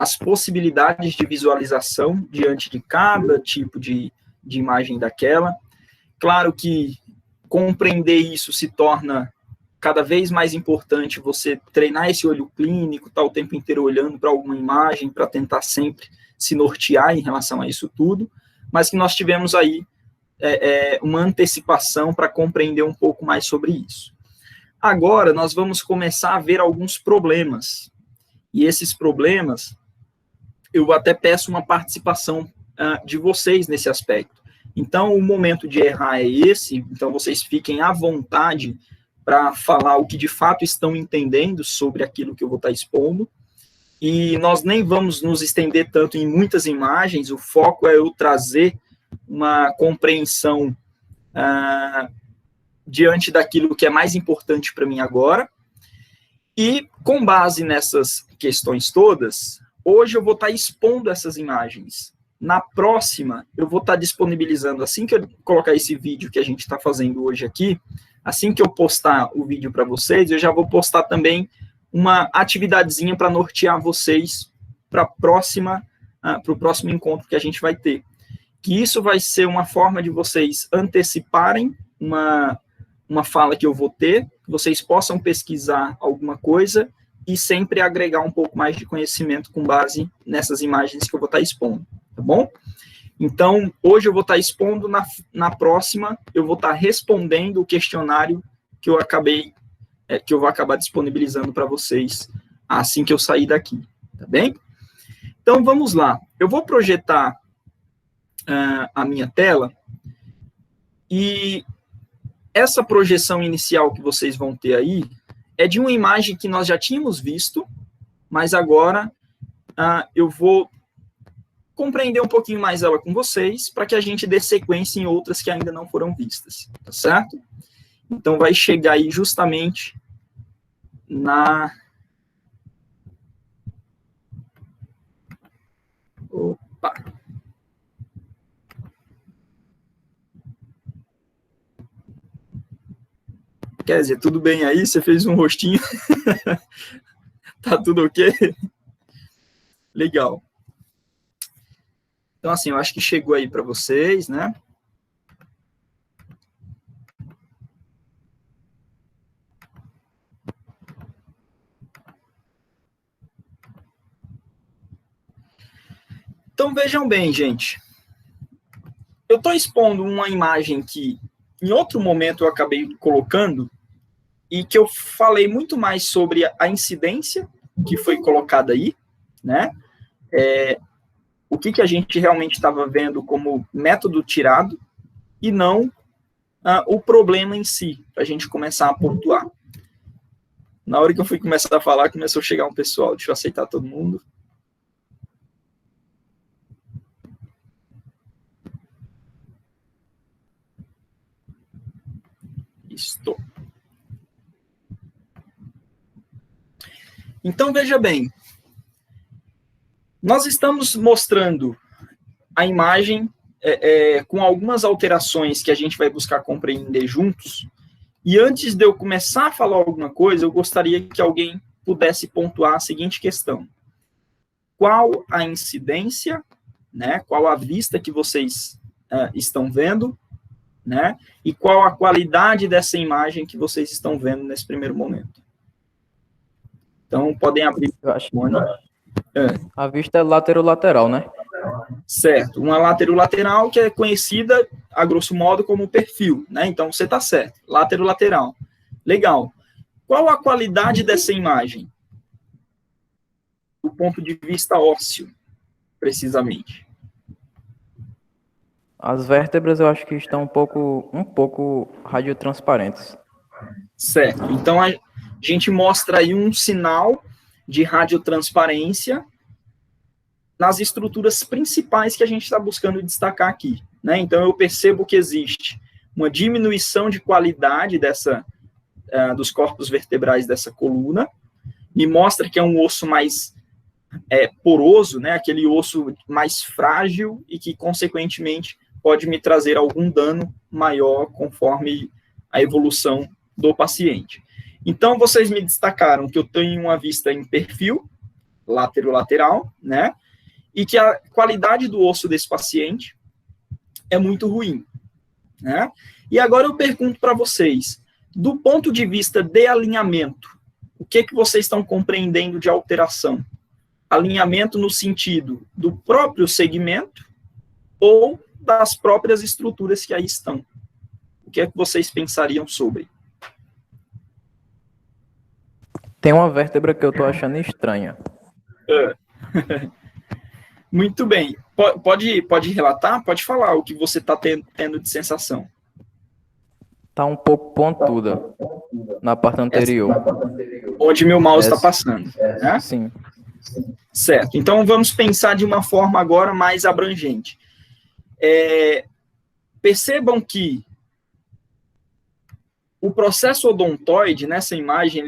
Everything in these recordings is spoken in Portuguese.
as possibilidades de visualização diante de cada tipo de imagem daquela. Claro que compreender isso se torna cada vez mais importante, você treinar esse olho clínico, estar o tempo inteiro olhando para alguma imagem, para tentar sempre se nortear em relação a isso tudo, mas que nós tivemos aí uma antecipação para compreender um pouco mais sobre isso. Agora, nós vamos começar a ver alguns problemas, e esses problemas, eu até peço uma participação de vocês nesse aspecto. Então, o momento de errar é esse, então vocês fiquem à vontade para falar o que de fato estão entendendo sobre aquilo que eu vou estar expondo, e nós nem vamos nos estender tanto em muitas imagens, o foco é eu trazer uma compreensão diante daquilo que é mais importante para mim agora, e com base nessas questões todas, hoje eu vou estar expondo essas imagens. Na próxima, eu vou estar disponibilizando, assim que eu colocar esse vídeo que a gente está fazendo hoje aqui, assim que eu postar o vídeo para vocês, eu já vou postar também uma atividadezinha para nortear vocês para o próximo encontro que a gente vai ter. Que isso vai ser uma forma de vocês anteciparem uma fala que eu vou ter, que vocês possam pesquisar alguma coisa e sempre agregar um pouco mais de conhecimento com base nessas imagens que eu vou estar expondo, tá bom? Então, hoje eu vou estar expondo, na próxima eu vou estar respondendo o questionário que eu vou acabar disponibilizando para vocês assim que eu sair daqui, tá bem? Então, vamos lá. Eu vou projetar a minha tela, e essa projeção inicial que vocês vão ter aí é de uma imagem que nós já tínhamos visto, mas agora eu vou compreender um pouquinho mais ela com vocês, para que a gente dê sequência em outras que ainda não foram vistas, tá certo? Então, vai chegar aí justamente Opa! Quer dizer, tudo bem aí? Você fez um rostinho? Tá tudo ok? Legal. Então, assim, eu acho que chegou aí para vocês, né? Então, vejam bem, gente. Eu estou expondo uma imagem que, em outro momento, eu acabei colocando, e que eu falei muito mais sobre a incidência que foi colocada aí, né? O que a gente realmente estava vendo como método tirado, e não o problema em si, para a gente começar a pontuar. Na hora que eu fui começar a falar, começou a chegar um pessoal. Deixa eu aceitar todo mundo. Estou. Então, veja bem. Nós estamos mostrando a imagem com algumas alterações que a gente vai buscar compreender juntos. E antes de eu começar a falar alguma coisa, eu gostaria que alguém pudesse pontuar a seguinte questão. Qual a incidência, né? Qual a vista que vocês estão vendo, né? E qual a qualidade dessa imagem que vocês estão vendo nesse primeiro momento? Então, podem abrir o microfone. A vista é lateral, né? Certo. Uma lateral que é conhecida, a grosso modo, como perfil, né? Então, você está certo. Lateral. Legal. Qual a qualidade dessa imagem? Do ponto de vista ósseo, precisamente. As vértebras eu acho que estão um pouco radiotransparentes. Certo. Então, a gente mostra aí um sinal de radiotransparência nas estruturas principais que a gente está buscando destacar aqui, né? Então, eu percebo que existe uma diminuição de qualidade dos corpos vertebrais dessa coluna, me mostra que é um osso mais poroso, né? Aquele osso mais frágil e que, consequentemente, pode me trazer algum dano maior conforme a evolução do paciente. Então, vocês me destacaram que eu tenho uma vista em perfil, lateral, né? E que a qualidade do osso desse paciente é muito ruim, né? E agora eu pergunto para vocês, do ponto de vista de alinhamento, o que vocês estão compreendendo de alteração? Alinhamento no sentido do próprio segmento ou das próprias estruturas que aí estão? O que vocês pensariam sobre? Tem uma vértebra que eu tô achando estranha. Muito bem. Pode relatar? Pode falar o que você está tendo de sensação. Tá um pouco pontuda na parte anterior. Onde meu mouse está passando. Né? Sim. Certo. Então, vamos pensar de uma forma agora mais abrangente. Percebam que o processo odontoide, nessa imagem,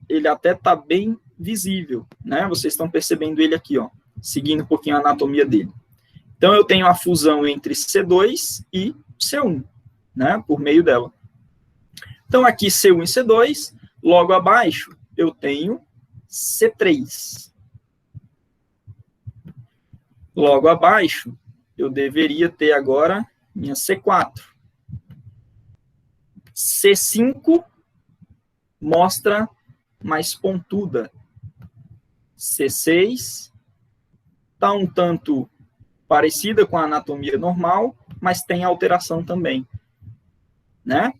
ele até está bem visível, né? Vocês estão percebendo ele aqui, ó, seguindo um pouquinho a anatomia dele. Então, eu tenho a fusão entre C2 e C1, né? Por meio dela. Então, aqui C1 e C2, logo abaixo, eu tenho C3. Logo abaixo, eu deveria ter agora minha C4. C5 mostra mais pontuda. C6 está um tanto parecida com a anatomia normal, mas tem alteração também, né?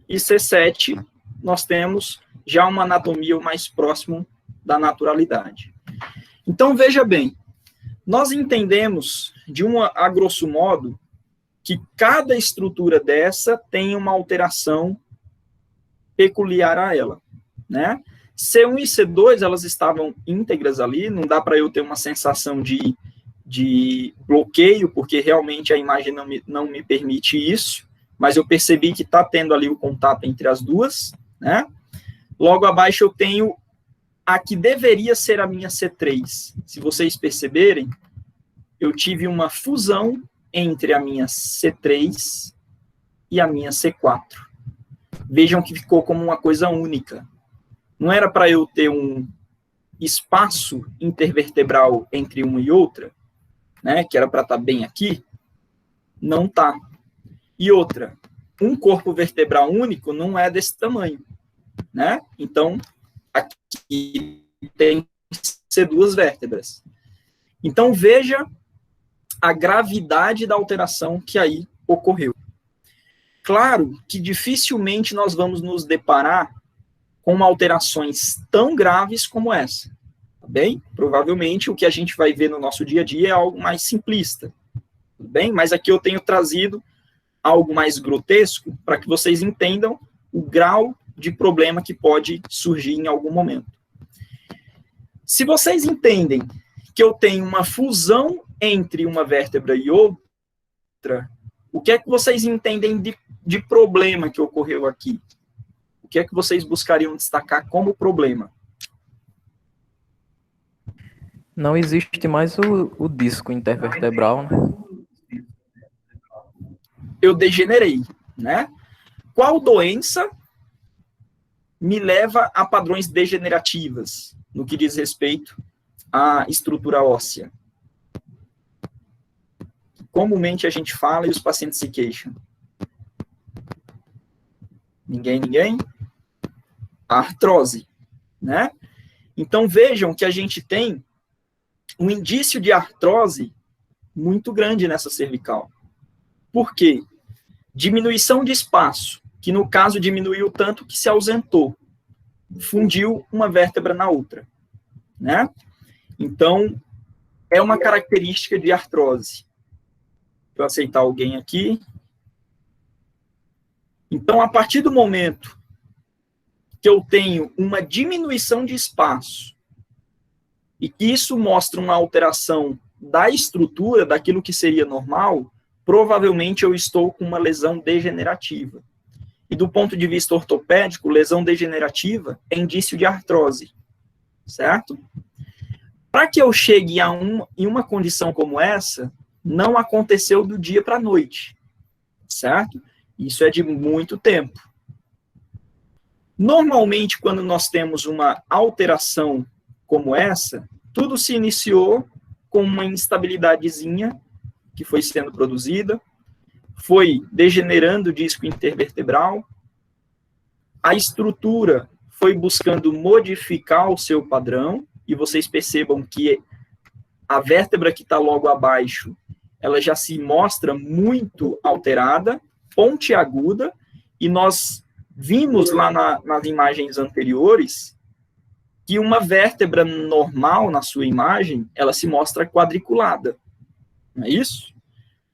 E C7, nós temos já uma anatomia mais próximo da naturalidade. Então, veja bem, nós entendemos, a grosso modo, que cada estrutura dessa tem uma alteração peculiar a ela, né? C1 e C2, elas estavam íntegras ali, não dá para eu ter uma sensação de bloqueio, porque realmente a imagem não me permite isso, mas eu percebi que está tendo ali o contato entre as duas, né? Logo abaixo eu tenho a que deveria ser a minha C3. Se vocês perceberem, eu tive uma fusão entre a minha C3 e a minha C4. Vejam que ficou como uma coisa única. Não era para eu ter um espaço intervertebral entre uma e outra, né, que era para estar bem aqui, não tá. E outra, um corpo vertebral único não é desse tamanho, né? Então, aqui tem que ser duas vértebras. Então, veja a gravidade da alteração que aí ocorreu. Claro que dificilmente nós vamos nos deparar com alterações tão graves como essa, tá bem? Provavelmente o que a gente vai ver no nosso dia a dia é algo mais simplista, tudo bem? Mas aqui eu tenho trazido algo mais grotesco para que vocês entendam o grau de problema que pode surgir em algum momento. Se vocês entendem que eu tenho uma fusão entre uma vértebra e outra, o que é que vocês entendem de problema que ocorreu aqui? O que é que vocês buscariam destacar como problema? Não existe mais o disco intervertebral, né? Eu degenerei, né? Qual doença me leva a padrões degenerativas no que diz respeito à estrutura óssea? Comumente a gente fala e os pacientes se queixam. Ninguém? A artrose, né? Então vejam que a gente tem um indício de artrose muito grande nessa cervical. Por quê? Diminuição de espaço, que no caso diminuiu tanto que se ausentou, fundiu uma vértebra na outra, né? Então, é uma característica de artrose. Vou aceitar alguém aqui. Então, a partir do momento que eu tenho uma diminuição de espaço e que isso mostra uma alteração da estrutura, daquilo que seria normal, provavelmente eu estou com uma lesão degenerativa. E do ponto de vista ortopédico, lesão degenerativa é indício de artrose, certo? Para que eu chegue em uma condição como essa, não aconteceu do dia para a noite, certo? Isso é de muito tempo. Normalmente, quando nós temos uma alteração como essa, tudo se iniciou com uma instabilidadezinha que foi sendo produzida, foi degenerando o disco intervertebral, a estrutura foi buscando modificar o seu padrão, e vocês percebam que a vértebra que está logo abaixo, ela já se mostra muito alterada, pontiaguda, e nós vimos lá nas imagens anteriores que uma vértebra normal na sua imagem, ela se mostra quadriculada, não é isso?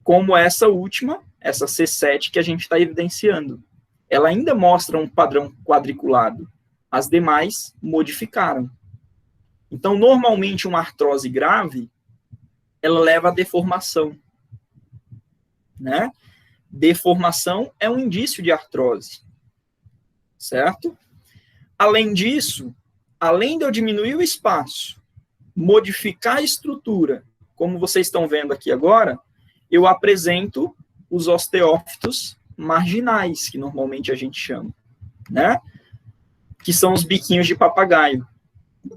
Como essa última, essa C7 que a gente está evidenciando. Ela ainda mostra um padrão quadriculado. As demais modificaram. Então, normalmente, uma artrose grave, ela leva à deformação, né? Deformação é um indício de artrose, certo? Além disso, além de eu diminuir o espaço, modificar a estrutura, como vocês estão vendo aqui agora, eu apresento os osteófitos marginais, que normalmente a gente chama, né? Que são os biquinhos de papagaio.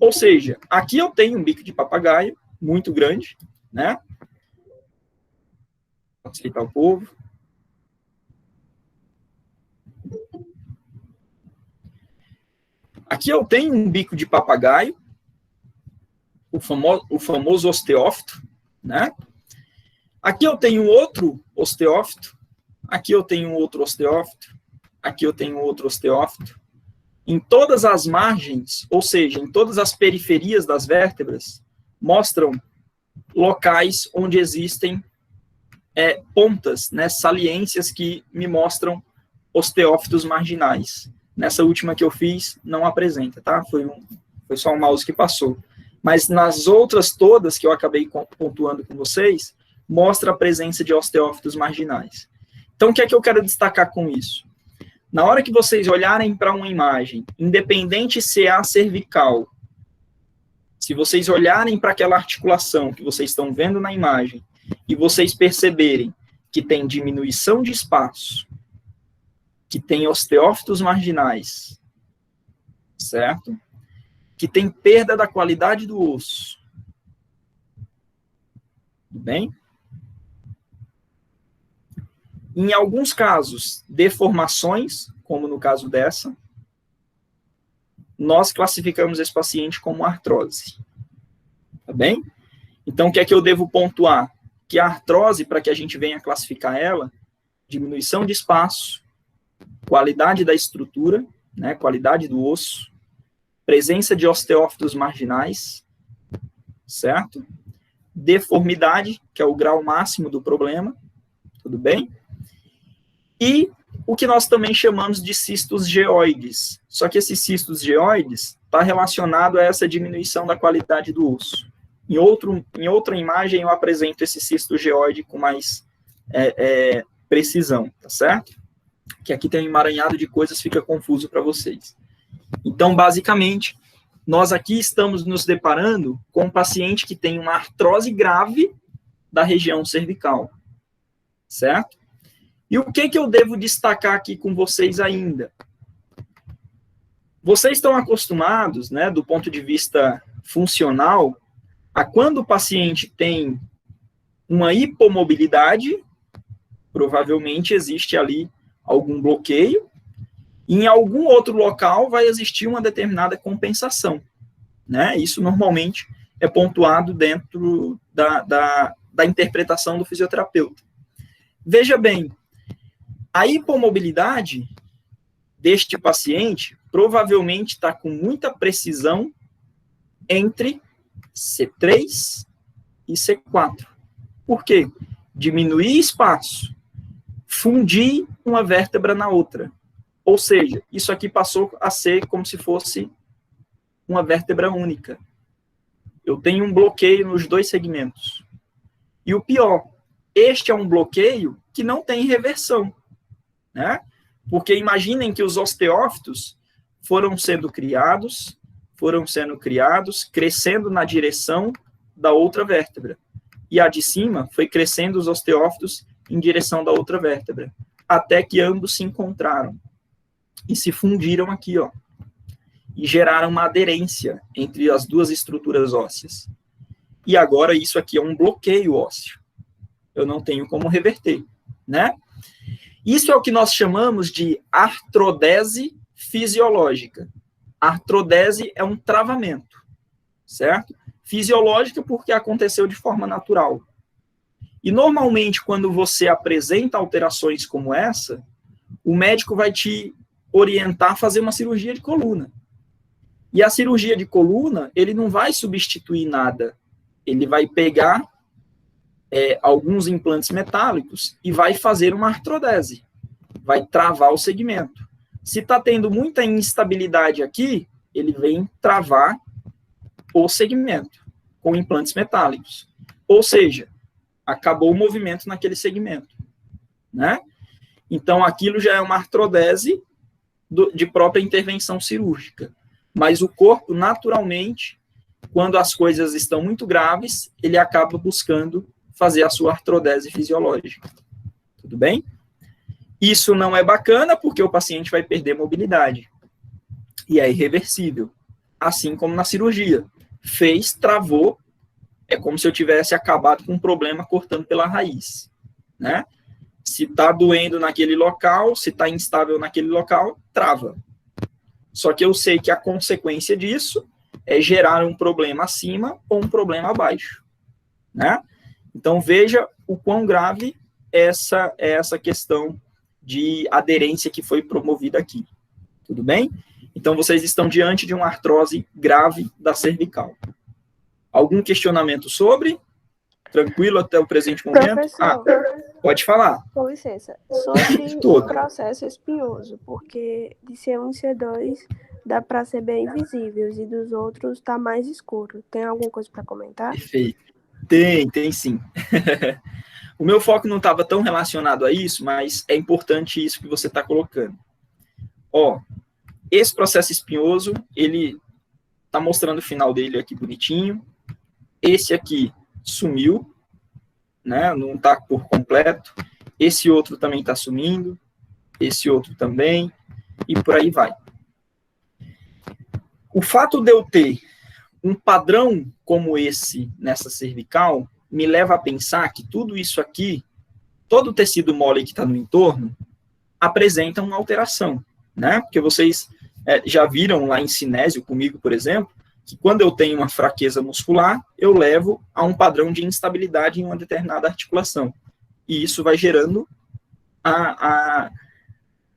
Ou seja, aqui eu tenho um bico de papagaio muito grande, né? Vou facilitar o povo. Aqui eu tenho um bico de papagaio, o famoso osteófito, né? Aqui eu tenho outro osteófito, aqui eu tenho outro osteófito, aqui eu tenho outro osteófito. Em todas as margens, ou seja, em todas as periferias das vértebras, mostram locais onde existem pontas, né, saliências que me mostram osteófitos marginais. Nessa última que eu fiz, não apresenta, tá? Foi só o mouse que passou. Mas nas outras todas que eu acabei pontuando com vocês, mostra a presença de osteófitos marginais. Então, o que é que eu quero destacar com isso? Na hora que vocês olharem para uma imagem, independente se é a cervical, se vocês olharem para aquela articulação que vocês estão vendo na imagem, e vocês perceberem que tem diminuição de espaço, que tem osteófitos marginais, certo? Que tem perda da qualidade do osso. Tudo bem? Em alguns casos, deformações, como no caso dessa, nós classificamos esse paciente como artrose. Tá bem? Então, o que é que eu devo pontuar? Que a artrose, para que a gente venha classificar ela, diminuição de espaço, qualidade da estrutura, né, qualidade do osso, presença de osteófitos marginais, certo? Deformidade, que é o grau máximo do problema, tudo bem? E o que nós também chamamos de cistos geoides. Só que esses cistos geoides está relacionado a essa diminuição da qualidade do osso. Em outra imagem eu apresento esse cisto geoide com mais precisão, tá certo? Que aqui tem um emaranhado de coisas, fica confuso para vocês. Então, basicamente, nós aqui estamos nos deparando com um paciente que tem uma artrose grave da região cervical, certo? E o que eu devo destacar aqui com vocês ainda? Vocês estão acostumados, né, do ponto de vista funcional, a quando o paciente tem uma hipomobilidade, provavelmente existe ali algum bloqueio, e em algum outro local vai existir uma determinada compensação, né? Isso normalmente é pontuado dentro da interpretação do fisioterapeuta. Veja bem, a hipomobilidade deste paciente provavelmente está com muita precisão entre C3 e C4. Por quê? Diminuir espaço, fundir uma vértebra na outra. Ou seja, isso aqui passou a ser como se fosse uma vértebra única. Eu tenho um bloqueio nos dois segmentos. E o pior, este é um bloqueio que não tem reversão, né? Porque imaginem que os osteófitos foram sendo criados, crescendo na direção da outra vértebra. E a de cima foi crescendo os osteófitos em direção da outra vértebra, até que ambos se encontraram. e se fundiram aqui, ó, e geraram uma aderência entre as duas estruturas ósseas. E agora isso aqui é um bloqueio ósseo. Eu não tenho como reverter, né? Isso é o que nós chamamos de artrodese fisiológica. Artrodese é um travamento, certo? Fisiológica porque aconteceu de forma natural. E normalmente, quando você apresenta alterações como essa, o médico vai te orientar a fazer uma cirurgia de coluna. E a cirurgia de coluna, ele não vai substituir nada. Ele vai pegar alguns implantes metálicos e vai fazer uma artrodese. Vai travar o segmento. Se está tendo muita instabilidade aqui, ele vem travar o segmento com implantes metálicos. Ou seja, acabou o movimento naquele segmento, né? Então, aquilo já é uma artrodese de própria intervenção cirúrgica. Mas o corpo, naturalmente, quando as coisas estão muito graves, ele acaba buscando fazer a sua artrodese fisiológica. Tudo bem? Isso não é bacana, porque o paciente vai perder mobilidade. E é irreversível. Assim como na cirurgia. Fez, travou, é como se eu tivesse acabado com um problema cortando pela raiz, né? Se está doendo naquele local, se está instável naquele local, trava. Só que eu sei que a consequência disso é gerar um problema acima ou um problema abaixo, né? Então, veja o quão grave é essa questão de aderência que foi promovida aqui. Tudo bem? Então, vocês estão diante de uma artrose grave da cervical. Algum questionamento sobre? Tranquilo até o presente momento? Professor, pode falar. com licença. Sobre o processo espinhoso, porque de C1 e C2 dá para ser bem visíveis e dos outros está mais escuro. Tem alguma coisa para comentar? Perfeito. Tem sim. O meu foco não estava tão relacionado a isso, mas é importante isso que você está colocando. Ó, esse processo espinhoso, ele está mostrando o final dele aqui bonitinho. Esse aqui sumiu, né? Não está por completo. Esse outro também está sumindo. Esse outro também. E por aí vai. O fato de eu ter um padrão como esse nessa cervical me leva a pensar que tudo isso aqui, todo o tecido mole que está no entorno, apresenta uma alteração, né? Porque vocês já viram lá em cinésio comigo, por exemplo, que quando eu tenho uma fraqueza muscular, eu levo a um padrão de instabilidade em uma determinada articulação. E isso vai gerando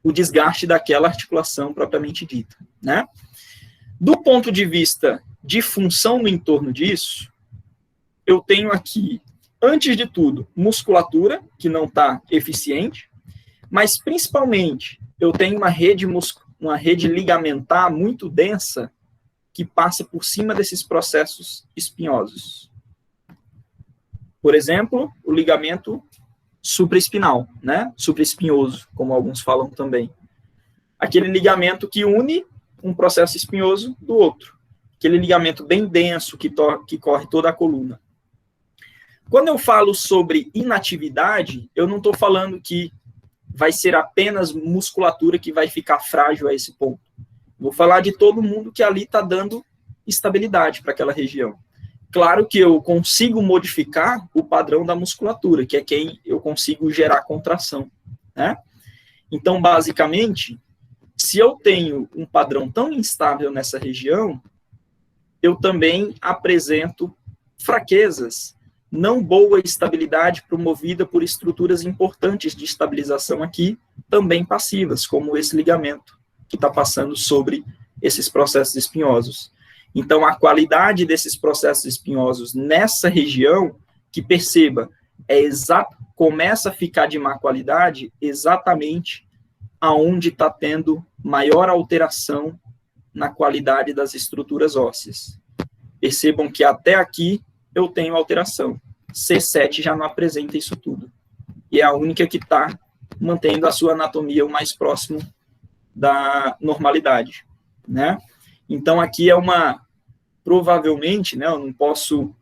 o desgaste daquela articulação propriamente dita, né? Do ponto de vista de função no entorno disso, eu tenho aqui, antes de tudo, musculatura, que não está eficiente, mas principalmente eu tenho uma rede ligamentar muito densa que passa por cima desses processos espinhosos. Por exemplo, o ligamento supraespinal, né? Supraespinhoso, como alguns falam também. Aquele ligamento que une um processo espinhoso do outro. Aquele ligamento bem denso que corre toda a coluna. Quando eu falo sobre inatividade, eu não estou falando que vai ser apenas musculatura que vai ficar frágil a esse ponto. Vou falar de todo mundo que ali está dando estabilidade para aquela região. Claro que eu consigo modificar o padrão da musculatura, que é quem eu consigo gerar contração, né? Então, basicamente, se eu tenho um padrão tão instável nessa região, eu também apresento fraquezas, não boa estabilidade promovida por estruturas importantes de estabilização aqui, também passivas, como esse ligamento que está passando sobre esses processos espinhosos. Então, a qualidade desses processos espinhosos nessa região, que perceba, começa a ficar de má qualidade exatamente aonde está tendo maior alteração na qualidade das estruturas ósseas. Percebam que até aqui eu tenho alteração. C7 já não apresenta isso tudo. E é a única que está mantendo a sua anatomia o mais próximo da normalidade, né? Então, aqui é provavelmente, né, eu não posso,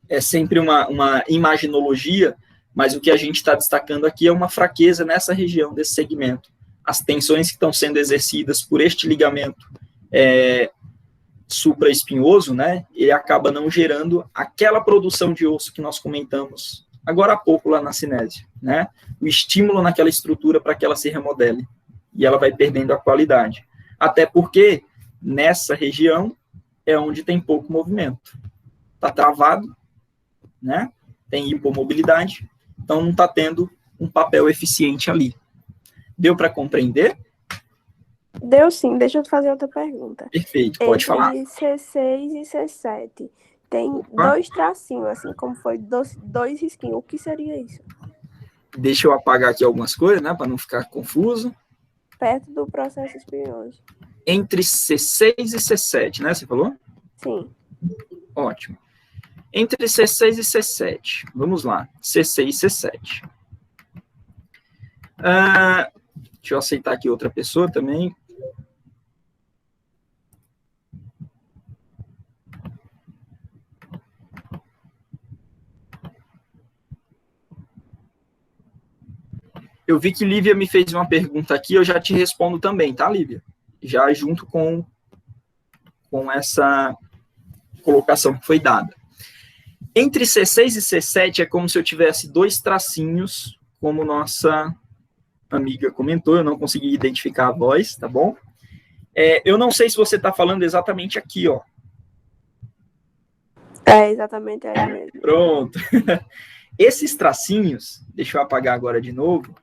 é sempre uma imaginologia, mas o que a gente está destacando aqui é uma fraqueza nessa região, desse segmento, as tensões que estão sendo exercidas por este ligamento supraespinhoso, né, ele acaba não gerando aquela produção de osso que nós comentamos agora há pouco lá na cinésia, né, o estímulo naquela estrutura para que ela se remodele, e ela vai perdendo a qualidade. Até porque, nessa região, é onde tem pouco movimento. Está travado, né, tem hipomobilidade, então não está tendo um papel eficiente ali. Deu para compreender? Deu sim, deixa eu te fazer outra pergunta. Perfeito, pode falar. Entre C6 e C7, tem dois tracinhos, assim, como foi dois risquinhos. O que seria isso? Deixa eu apagar aqui algumas coisas, né, para não ficar confuso. Perto do processo espinhoso. Entre C6 e C7, né, você falou? Sim. Ótimo. Entre C6 e C7, vamos lá, C6 e C7. Deixa eu aceitar aqui outra pessoa também. Eu vi que Lívia me fez uma pergunta aqui, eu já te respondo também, tá, Lívia? Já junto com essa colocação que foi dada. Entre C6 e C7 é como se eu tivesse dois tracinhos, como nossa amiga comentou, eu não consegui identificar a voz, tá bom? Eu não sei se você está falando exatamente aqui, ó. É, exatamente aí mesmo. Pronto. Esses tracinhos, deixa eu apagar agora de novo,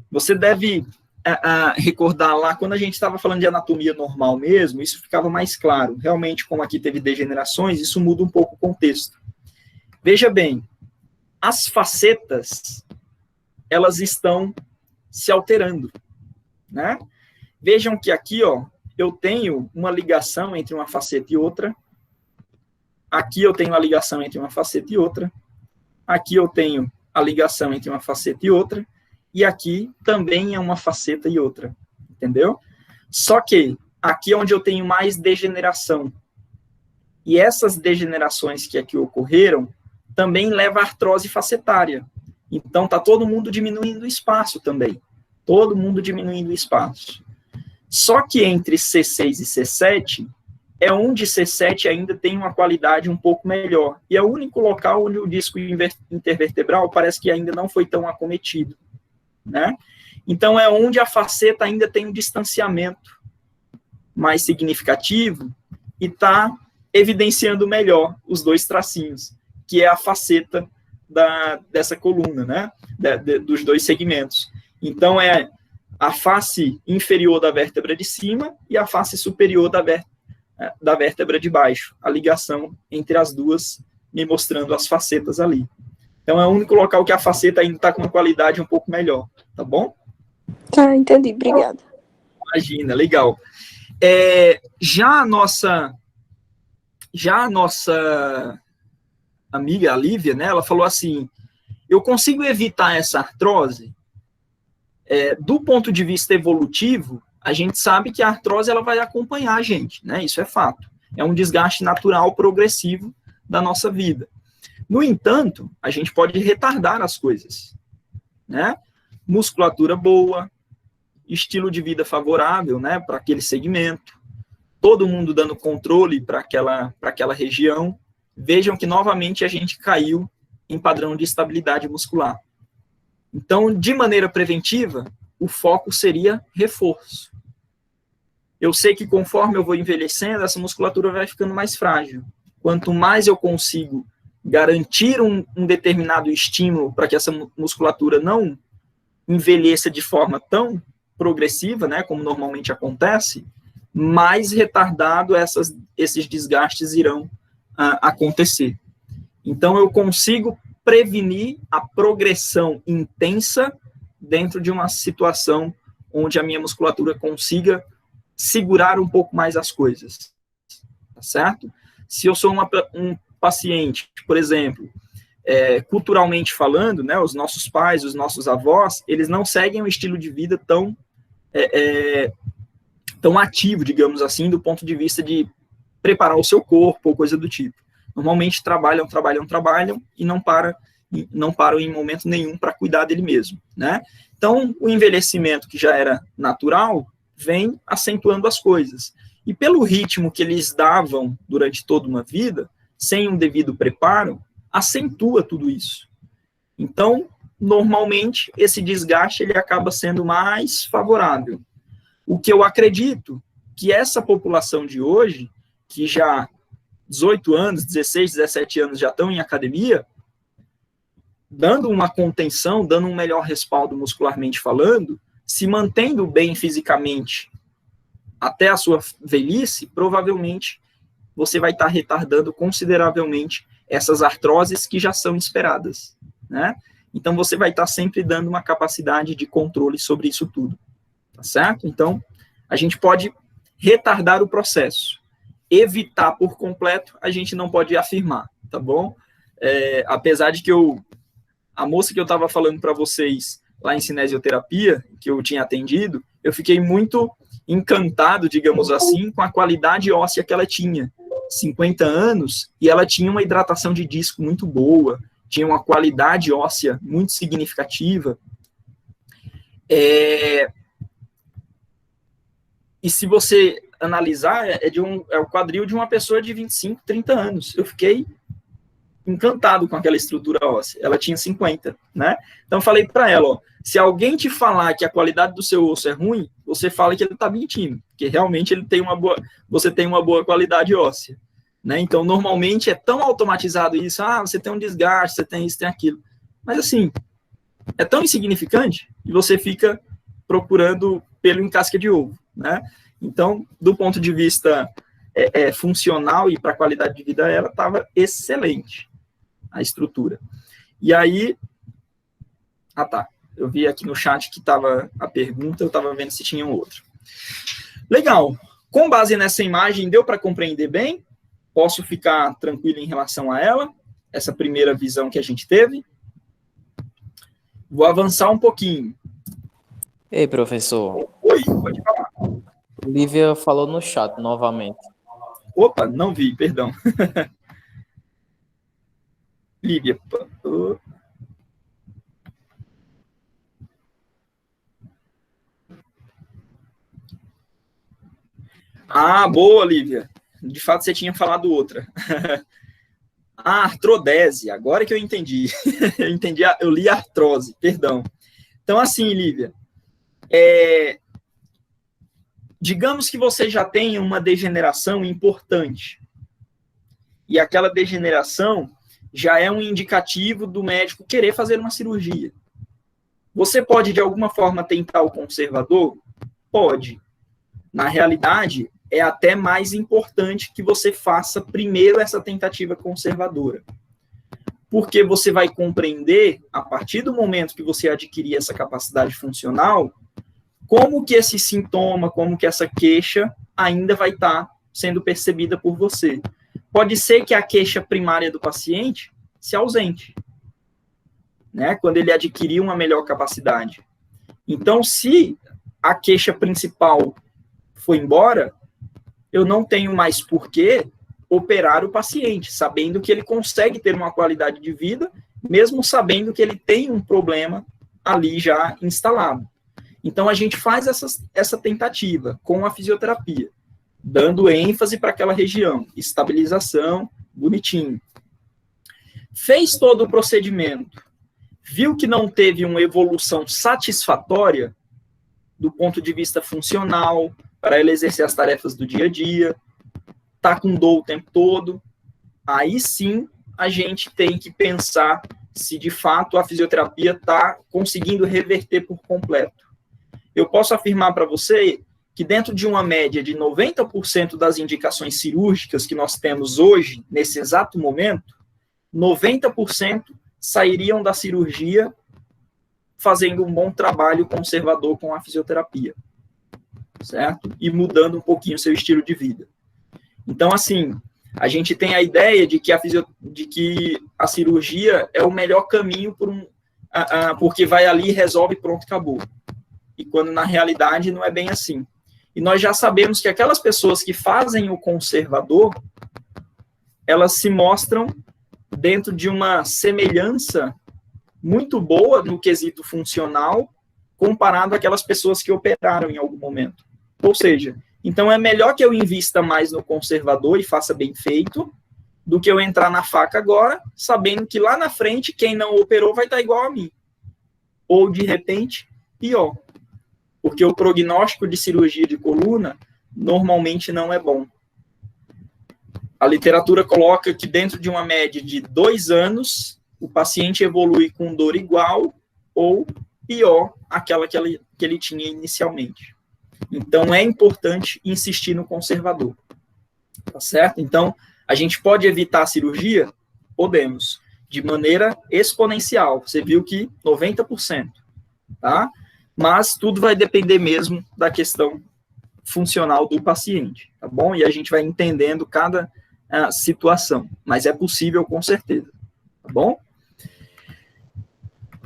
você deve recordar lá, quando a gente estava falando de anatomia normal mesmo, isso ficava mais claro. Realmente, como aqui teve degenerações, isso muda um pouco o contexto. Veja bem, as facetas, elas estão se alterando, né? Vejam que aqui, ó, eu tenho uma ligação entre uma faceta e outra. Aqui eu tenho a ligação entre uma faceta e outra. Aqui eu tenho a ligação entre uma faceta e outra. E aqui também é uma faceta e outra, entendeu? Só que aqui é onde eu tenho mais degeneração. E essas degenerações que aqui ocorreram também levam à artrose facetária. Então, está todo mundo diminuindo o espaço também. Todo mundo diminuindo o espaço. Só que entre C6 e C7, é onde C7 ainda tem uma qualidade um pouco melhor. E é o único local onde o disco intervertebral parece que ainda não foi tão acometido, né? Então, é onde a faceta ainda tem um distanciamento mais significativo e está evidenciando melhor os dois tracinhos, que é a faceta dessa coluna, né? Dos dois segmentos. Então, é a face inferior da vértebra de cima e a face superior da vértebra de baixo. A ligação entre as duas, me mostrando as facetas ali. Então, é o único local que a faceta ainda está com uma qualidade um pouco melhor, tá bom? Tá, entendi, obrigada. Imagina, legal. Já a nossa amiga, a Lívia, né, ela falou assim, eu consigo evitar essa artrose? Do ponto de vista evolutivo, a gente sabe que a artrose ela vai acompanhar a gente, né? Isso é fato. É um desgaste natural progressivo da nossa vida. No entanto, a gente pode retardar as coisas, né? Musculatura boa, estilo de vida favorável, né, para aquele segmento, todo mundo dando controle para aquela região. Vejam que novamente a gente caiu em padrão de estabilidade muscular. Então, de maneira preventiva, o foco seria reforço. Eu sei que conforme eu vou envelhecendo, essa musculatura vai ficando mais frágil. Quanto mais eu consigo garantir um determinado estímulo para que essa musculatura não envelheça de forma tão progressiva, né, como normalmente acontece, mais retardado esses desgastes irão acontecer. Então, eu consigo prevenir a progressão intensa dentro de uma situação onde a minha musculatura consiga segurar um pouco mais as coisas, tá certo? Se eu sou um paciente, por exemplo, culturalmente falando, né, os nossos pais, os nossos avós, eles não seguem um estilo de vida tão ativo, digamos assim, do ponto de vista de preparar o seu corpo ou coisa do tipo. Normalmente trabalham e não para não param em momento nenhum para cuidar dele mesmo, né? Então, o envelhecimento que já era natural vem acentuando as coisas. E pelo ritmo que eles davam durante toda uma vida, sem um devido preparo, acentua tudo isso. Então, normalmente, esse desgaste ele acaba sendo mais favorável. O que eu acredito que essa população de hoje, que já 18 anos, 16, 17 anos já estão em academia, dando uma contenção, dando um melhor respaldo muscularmente falando, se mantendo bem fisicamente até a sua velhice, provavelmente você vai estar retardando consideravelmente essas artroses que já são esperadas, né? Então, você vai estar sempre dando uma capacidade de controle sobre isso tudo, tá certo? Então, a gente pode retardar o processo. Evitar por completo, a gente não pode afirmar, tá bom? Apesar de que a moça que eu estava falando para vocês lá em cinesioterapia, que eu tinha atendido, eu fiquei muito encantado, digamos assim, com a qualidade óssea que ela tinha. 50 anos, e ela tinha uma hidratação de disco muito boa, tinha uma qualidade óssea muito significativa. E se você analisar, é o quadril de uma pessoa de 25, 30 anos. Eu fiquei encantado com aquela estrutura óssea. Ela tinha 50, né? Então, eu falei para ela, ó, se alguém te falar que a qualidade do seu osso é ruim, você fala que ele está mentindo, porque realmente você tem uma boa qualidade óssea, né? Então, normalmente é tão automatizado isso, você tem um desgaste, você tem isso, tem aquilo. Mas, assim, é tão insignificante e você fica procurando pelo em casca de ovo, né? Então, do ponto de vista funcional e para a qualidade de vida, ela estava excelente, a estrutura. E aí, tá, eu vi aqui no chat que estava a pergunta, eu estava vendo se tinha outro. Legal, com base nessa imagem, deu para compreender bem? Posso ficar tranquilo em relação a ela? Essa primeira visão que a gente teve? Vou avançar um pouquinho. Ei, professor. Oi, pode falar. Lívia falou no chat novamente. Opa, não vi, perdão. Lívia. Boa, Lívia. De fato, você tinha falado outra. Artrodese, agora que eu entendi. Eu li artrose, perdão. Então, assim, Lívia, digamos que você já tem uma degeneração importante. E aquela degeneração já é um indicativo do médico querer fazer uma cirurgia. Você pode, de alguma forma, tentar o conservador? Pode. Na realidade, é até mais importante que você faça primeiro essa tentativa conservadora. Porque você vai compreender, a partir do momento que você adquirir essa capacidade funcional, como que esse sintoma, como que essa queixa ainda vai estar sendo percebida por você. Pode ser que a queixa primária do paciente se ausente, né, quando ele adquirir uma melhor capacidade. Então, se a queixa principal foi embora, eu não tenho mais por que operar o paciente, sabendo que ele consegue ter uma qualidade de vida, mesmo sabendo que ele tem um problema ali já instalado. Então, a gente faz essa tentativa com a fisioterapia, dando ênfase para aquela região, estabilização, bonitinho. Fez todo o procedimento, viu que não teve uma evolução satisfatória do ponto de vista funcional, para ele exercer as tarefas do dia a dia, está com dor o tempo todo, aí sim a gente tem que pensar se de fato a fisioterapia está conseguindo reverter por completo. Eu posso afirmar para você que dentro de uma média de 90% das indicações cirúrgicas que nós temos hoje, nesse exato momento, 90% sairiam da cirurgia fazendo um bom trabalho conservador com a fisioterapia, certo? E mudando um pouquinho o seu estilo de vida. Então, assim, a gente tem a ideia de que a cirurgia é o melhor caminho porque vai ali, resolve, pronto, acabou. E quando, na realidade, não é bem assim. E nós já sabemos que aquelas pessoas que fazem o conservador, elas se mostram dentro de uma semelhança muito boa no quesito funcional, comparado àquelas pessoas que operaram em algum momento. Ou seja, então é melhor que eu invista mais no conservador e faça bem feito, do que eu entrar na faca agora, sabendo que lá na frente, quem não operou vai estar igual a mim. Ou, de repente, pior. Porque o prognóstico de cirurgia de coluna normalmente não é bom. A literatura coloca que dentro de uma média de 2 anos, o paciente evolui com dor igual ou pior àquela que ele tinha inicialmente. Então, é importante insistir no conservador. Tá certo? Então, a gente pode evitar a cirurgia? Podemos. De maneira exponencial. Você viu que 90%. Tá? Mas tudo vai depender mesmo da questão funcional do paciente. Tá bom? E a gente vai entendendo cada situação. Mas é possível com certeza. Tá bom?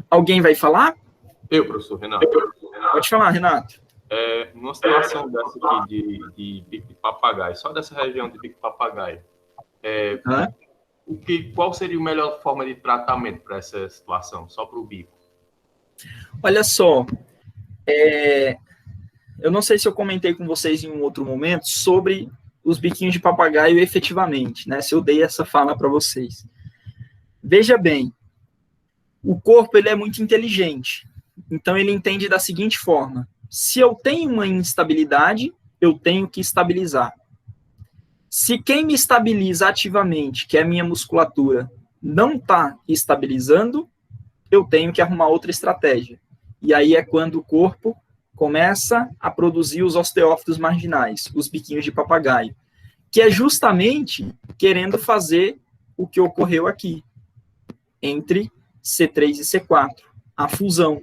Alguém vai falar? Eu, professor Renato. Pode falar, Renato. Numa situação dessa aqui de bico de papagaio, só dessa região de bico de papagaio, qual seria a melhor forma de tratamento para essa situação, só para o bico? Olha só, eu não sei se eu comentei com vocês em um outro momento sobre os biquinhos de papagaio efetivamente, né? Se eu dei essa fala para vocês. Veja bem, o corpo ele é muito inteligente, então ele entende da seguinte forma: se eu tenho uma instabilidade, eu tenho que estabilizar. Se quem me estabiliza ativamente, que é a minha musculatura, não está estabilizando, eu tenho que arrumar outra estratégia. E aí é quando o corpo começa a produzir os osteófitos marginais, os biquinhos de papagaio, que é justamente querendo fazer o que ocorreu aqui, entre C3 e C4, a fusão.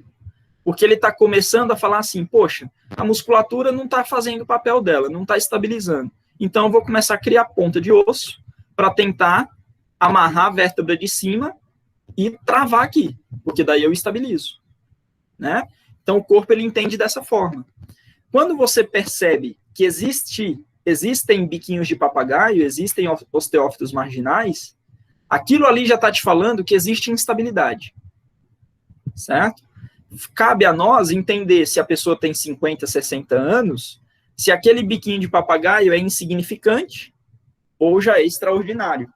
Porque ele está começando a falar assim, poxa, a musculatura não está fazendo o papel dela, não está estabilizando. Então, eu vou começar a criar ponta de osso para tentar amarrar a vértebra de cima e travar aqui, porque daí eu estabilizo, né? Então, o corpo, ele entende dessa forma. Quando você percebe que existem biquinhos de papagaio, existem osteófitos marginais, aquilo ali já está te falando que existe instabilidade, certo? Cabe a nós entender se a pessoa tem 50, 60 anos, se aquele biquinho de papagaio é insignificante ou já é extraordinário,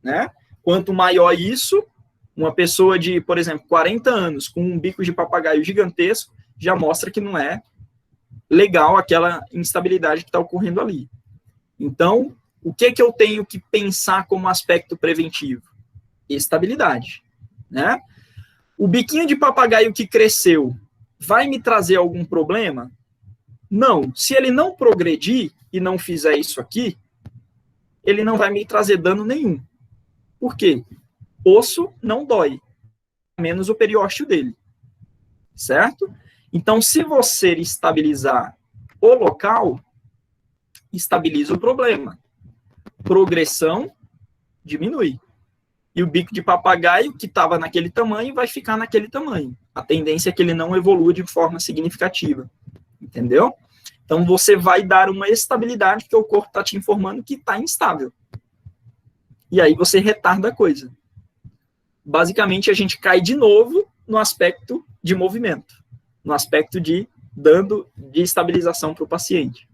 né? Quanto maior isso, uma pessoa de, por exemplo, 40 anos com um bico de papagaio gigantesco já mostra que não é legal aquela instabilidade que está ocorrendo ali. Então, o que eu tenho que pensar como aspecto preventivo? Estabilidade, né? O biquinho de papagaio que cresceu vai me trazer algum problema? Não. Se ele não progredir e não fizer isso aqui, ele não vai me trazer dano nenhum. Por quê? Osso não dói, menos o periósteo dele. Certo? Então, se você estabilizar o local, estabiliza o problema. Progressão diminui. E o bico de papagaio, que estava naquele tamanho, vai ficar naquele tamanho. A tendência é que ele não evolua de forma significativa. Entendeu? Então, você vai dar uma estabilidade que o corpo está te informando que está instável. E aí você retarda a coisa. Basicamente, a gente cai de novo no aspecto de movimento, no aspecto de dando de estabilização para o paciente.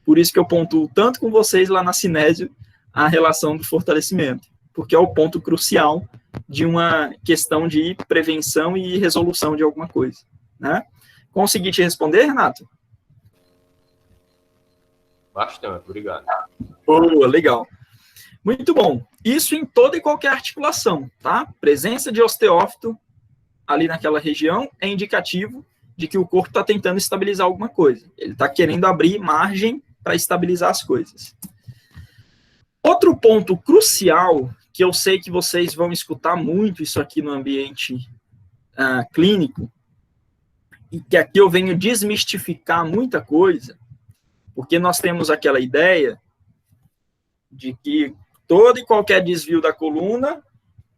Por isso que eu pontuo tanto com vocês lá na Cinésio a relação do fortalecimento, porque é o ponto crucial de uma questão de prevenção e resolução de alguma coisa, né? Consegui te responder, Renato? Bastante, obrigado. Boa, legal. Muito bom. Isso em toda e qualquer articulação, tá? Presença de osteófito ali naquela região é indicativo de que o corpo está tentando estabilizar alguma coisa. Ele está querendo abrir margem para estabilizar as coisas. Outro ponto crucial, que eu sei que vocês vão escutar muito isso aqui no ambiente clínico, e que aqui eu venho desmistificar muita coisa, porque nós temos aquela ideia de que todo e qualquer desvio da coluna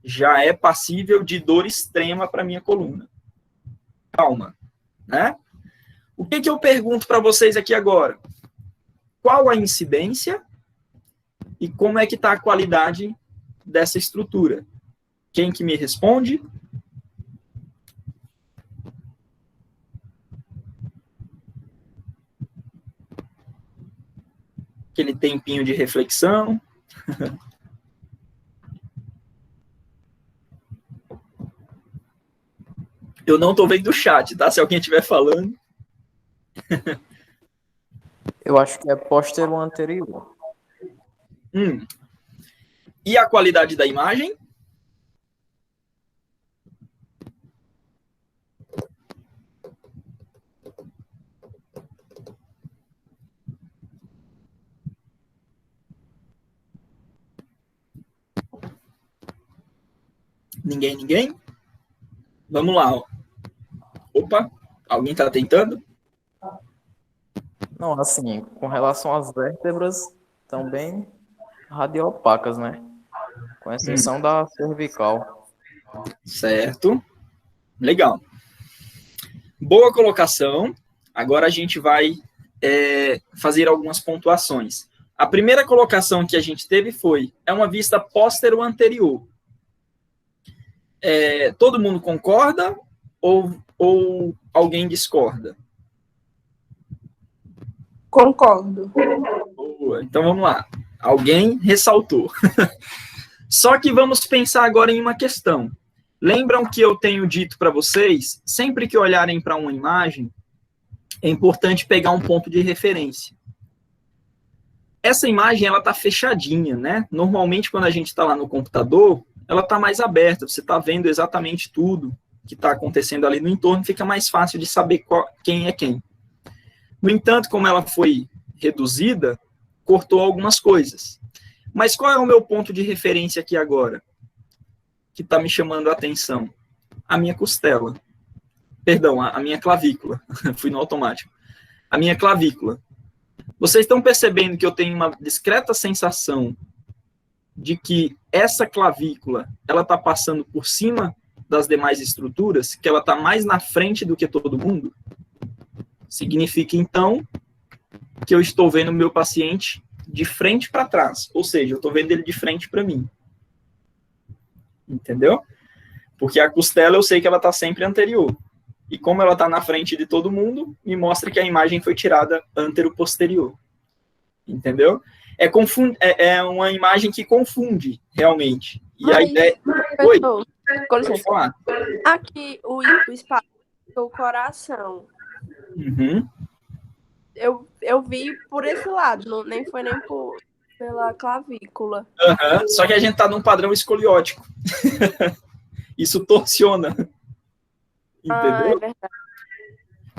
já é passível de dor extrema para minha coluna. Calma, né? O que eu pergunto para vocês aqui agora? Qual a incidência e como é que está a qualidade dessa estrutura? Quem que me responde? Aquele tempinho de reflexão. Eu não estou vendo o chat, tá? Se alguém estiver falando. Eu acho que é póstero anterior. E a qualidade da imagem? Ninguém? Vamos lá. Ó. Opa, alguém está tentando? Não, assim, com relação às vértebras, estão bem radiopacas, né? Com exceção da cervical. Certo. Legal. Boa colocação. Agora a gente vai fazer algumas pontuações. A primeira colocação que a gente teve foi, é uma vista póstero anterior. Todo mundo concorda ou alguém discorda? Concordo. Boa. Então vamos lá. Alguém ressaltou. Só que vamos pensar agora em uma questão. Lembram que eu tenho dito para vocês, sempre que olharem para uma imagem, é importante pegar um ponto de referência. Essa imagem, ela está fechadinha, né? Normalmente, quando a gente está lá no computador, ela está mais aberta, você está vendo exatamente tudo que está acontecendo ali no entorno, fica mais fácil de saber quem é quem. No entanto, como ela foi reduzida, cortou algumas coisas. Mas qual é o meu ponto de referência aqui agora? Que está me chamando a atenção? A minha costela. Perdão, a minha clavícula. Fui no automático. A minha clavícula. Vocês estão percebendo que eu tenho uma discreta sensação de que essa clavícula, ela está passando por cima das demais estruturas, que ela está mais na frente do que todo mundo? Significa, então, que eu estou vendo o meu paciente de frente para trás, ou seja, eu estou vendo ele de frente para mim. Entendeu? Porque a costela eu sei que ela está sempre anterior. E como ela está na frente de todo mundo, me mostra que a imagem foi tirada antero-posterior. Entendeu? É uma imagem que confunde, realmente. E a ideia... Oi, com licença. falar. Aqui, o espaço do coração. Uhum. Eu vi por esse lado, nem foi nem pela clavícula. Uhum. Só que a gente está num padrão escoliótico. Isso torciona. Entendeu? É verdade.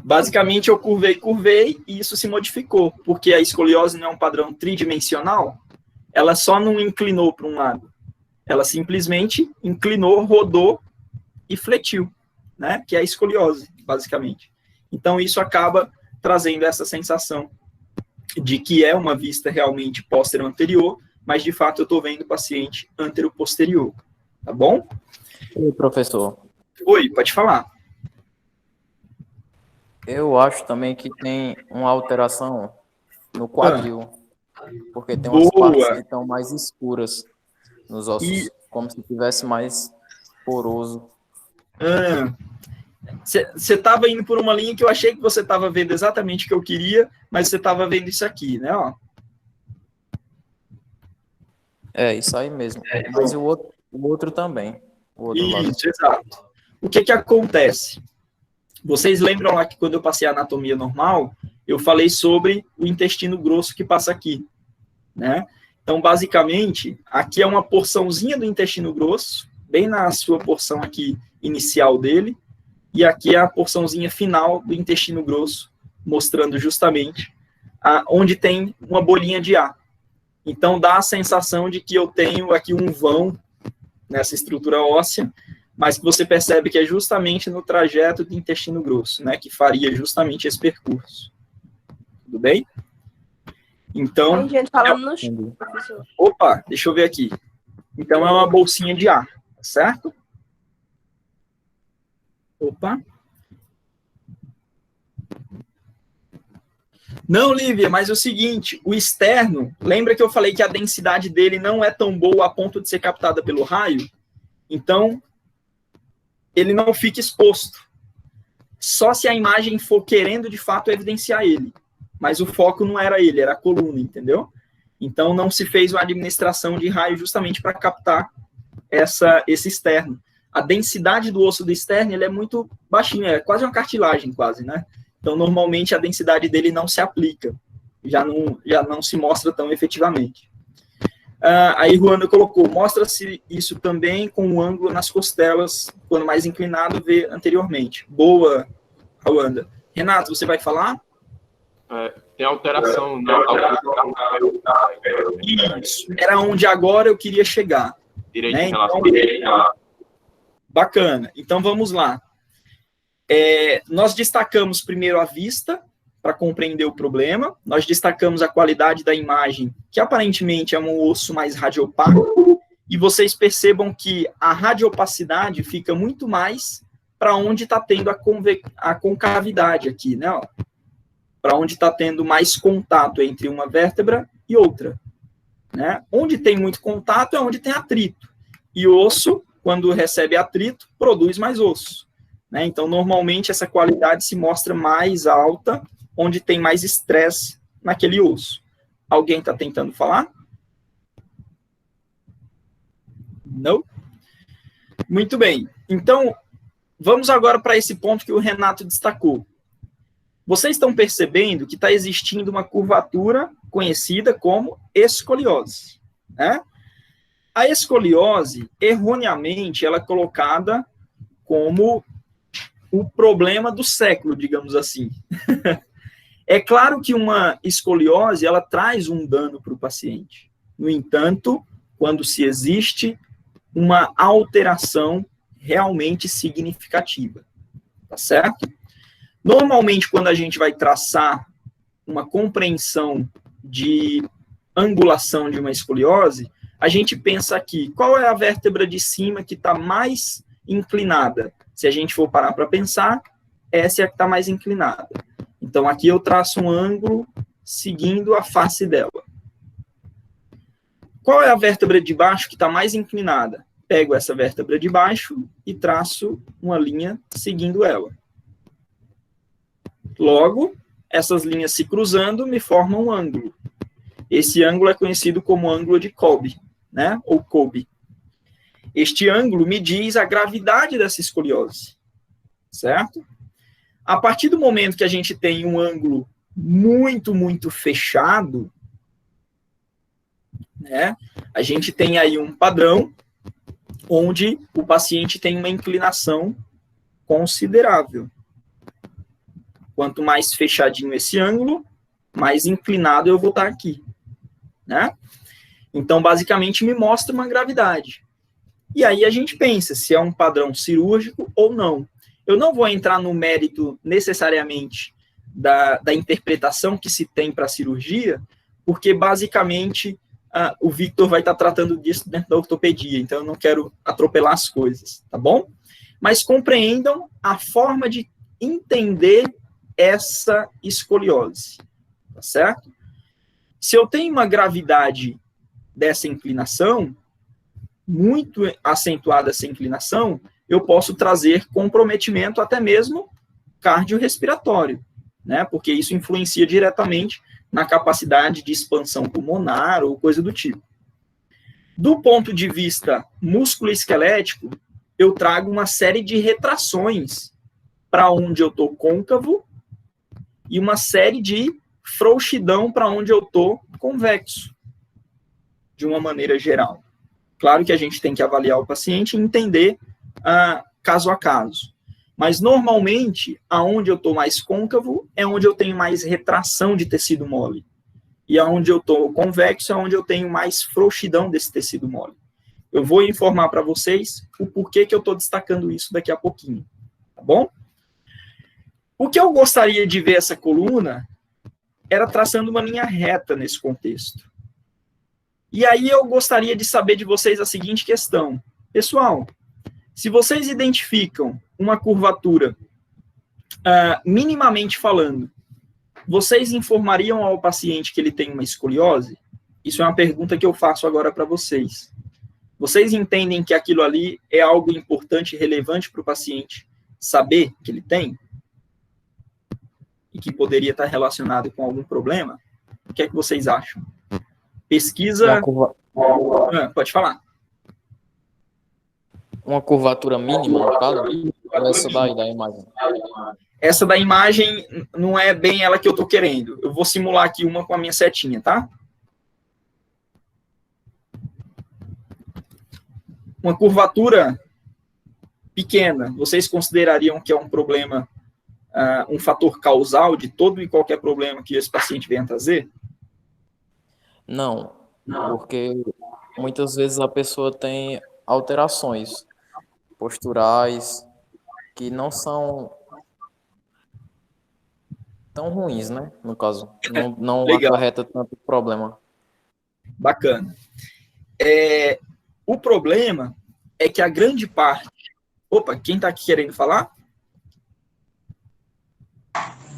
Basicamente, eu curvei e isso se modificou, porque a escoliose não é um padrão tridimensional, ela só não inclinou para um lado. Ela simplesmente inclinou, rodou e fletiu, né? Que é a escoliose, basicamente. Então, isso acaba trazendo essa sensação de que é uma vista realmente póstero-anterior, mas, de fato, eu estou vendo o paciente antero-posterior. Tá bom? Oi, professor. Oi, pode falar. Eu acho também que tem uma alteração no quadril, porque tem umas partes que estão mais escuras nos ossos, como se tivesse mais poroso. Você estava indo por uma linha que eu achei que você estava vendo exatamente o que eu queria, mas você estava vendo isso aqui, né? Ó. É, isso aí mesmo. Mas o outro também. O outro lado. Isso, exato. O que acontece? Vocês lembram lá que quando eu passei a anatomia normal, eu falei sobre o intestino grosso que passa aqui, né? Então, basicamente, aqui é uma porçãozinha do intestino grosso, bem na sua porção aqui inicial dele, e aqui é a porçãozinha final do intestino grosso, mostrando justamente onde tem uma bolinha de ar. Então, dá a sensação de que eu tenho aqui um vão nessa estrutura óssea, mas que você percebe que é justamente no trajeto do intestino grosso, né, que faria justamente esse percurso. Tudo bem? Então... Tem gente falando no chão, professor. Opa, deixa eu ver aqui. Então, é uma bolsinha de ar, certo? Opa. Não, Lívia, mas é o seguinte, o externo, lembra que eu falei que a densidade dele não é tão boa a ponto de ser captada pelo raio? Então, ele não fica exposto. Só se a imagem for querendo, de fato, evidenciar ele. Mas o foco não era ele, era a coluna, entendeu? Então, não se fez uma administração de raio justamente para captar esse externo. A densidade do osso do externo, ele é muito baixinha, é quase uma cartilagem, quase, né? Então, normalmente, a densidade dele não se aplica. Já não se mostra tão efetivamente. Aí, Ruanda colocou, mostra-se isso também com o ângulo nas costelas, quando mais inclinado, vê anteriormente. Boa, Ruanda. Renato, você vai falar? Tem alteração. Isso, era onde agora eu queria chegar. Direito né? em relação Bacana. Então, vamos lá. Nós destacamos primeiro a vista, para compreender o problema. Nós destacamos a qualidade da imagem, que aparentemente é um osso mais radiopaco, e vocês percebam que a radiopacidade fica muito mais para onde está tendo a concavidade aqui, né? Para onde está tendo mais contato entre uma vértebra e outra. Né? Onde tem muito contato é onde tem atrito. E osso, quando recebe atrito, produz mais osso. Né? Então, normalmente, essa qualidade se mostra mais alta onde tem mais estresse naquele osso. Alguém está tentando falar? Não? Muito bem. Então, vamos agora para esse ponto que o Renato destacou. Vocês estão percebendo que está existindo uma curvatura conhecida como escoliose. Né? A escoliose, erroneamente, ela é colocada como o problema do século, digamos assim. É claro que uma escoliose, ela traz um dano para o paciente. No entanto, quando se existe uma alteração realmente significativa. Tá certo? Normalmente, quando a gente vai traçar uma compreensão de angulação de uma escoliose, a gente pensa aqui, qual é a vértebra de cima que está mais inclinada? Se a gente for parar para pensar, essa é a que está mais inclinada. Então, aqui eu traço um ângulo seguindo a face dela. Qual é a vértebra de baixo que está mais inclinada? Pego essa vértebra de baixo e traço uma linha seguindo ela. Logo, essas linhas se cruzando me formam um ângulo. Esse ângulo é conhecido como ângulo de Kolbe, né? Ou Kolbe. Este ângulo me diz a gravidade dessa escoliose, certo? A partir do momento que a gente tem um ângulo muito, muito fechado, né? A gente tem aí um padrão onde o paciente tem uma inclinação considerável. Quanto mais fechadinho esse ângulo, mais inclinado eu vou estar aqui, né? Então, basicamente, me mostra uma gravidade. E aí a gente pensa se é um padrão cirúrgico ou não. Eu não vou entrar no mérito, necessariamente, da interpretação que se tem para a cirurgia, porque, basicamente, o Victor vai estar tratando disso dentro da ortopedia, então eu não quero atropelar as coisas, tá bom? Mas compreendam a forma de entender essa escoliose, tá certo? Se eu tenho uma gravidade dessa inclinação, muito acentuada essa inclinação, eu posso trazer comprometimento até mesmo cardiorrespiratório, né? Porque isso influencia diretamente na capacidade de expansão pulmonar ou coisa do tipo. Do ponto de vista músculo-esquelético, eu trago uma série de retrações para onde eu estou côncavo e uma série de frouxidão para onde eu estou convexo, de uma maneira geral. Claro que a gente tem que avaliar o paciente e entender caso a caso. Mas, normalmente, aonde eu estou mais côncavo é onde eu tenho mais retração de tecido mole. E aonde eu estou convexo é onde eu tenho mais frouxidão desse tecido mole. Eu vou informar para vocês o porquê que eu estou destacando isso daqui a pouquinho. Tá bom? O que eu gostaria de ver essa coluna era traçando uma linha reta nesse contexto. E aí eu gostaria de saber de vocês a seguinte questão. Pessoal, se vocês identificam uma curvatura, minimamente falando, vocês informariam ao paciente que ele tem uma escoliose? Isso é uma pergunta que eu faço agora para vocês. Vocês entendem que aquilo ali é algo importante e relevante para o paciente saber que ele tem? E que poderia estar relacionado com algum problema? O que é que vocês acham? Pesquisa... pode falar. Uma curvatura mínima, no caso? Essa daí da imagem. Essa da imagem não é bem ela que eu estou querendo. Eu vou simular aqui uma com a minha setinha, tá? Uma curvatura pequena, vocês considerariam que é um problema, um fator causal de todo e qualquer problema que esse paciente venha trazer? Não, porque muitas vezes a pessoa tem alterações posturais que não são tão ruins, né? No caso, não acarreta tanto problema. Bacana. O problema é que a grande parte... Opa, quem está aqui querendo falar?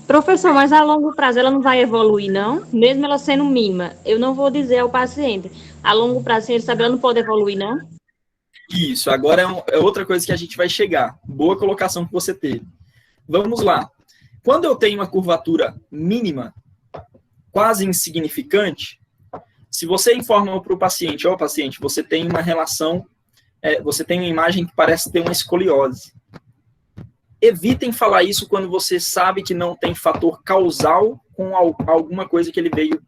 Professor, mas a longo prazo ela não vai evoluir, não? Mesmo ela sendo mínima. Eu não vou dizer ao paciente, a longo prazo, ele sabe, ela não pode evoluir, não? Isso, agora é outra coisa que a gente vai chegar. Boa colocação que você teve. Vamos lá. Quando eu tenho uma curvatura mínima, quase insignificante, se você informa para o paciente, paciente, você tem uma relação, você tem uma imagem que parece ter uma escoliose. Evitem falar isso quando você sabe que não tem fator causal com alguma coisa que ele veio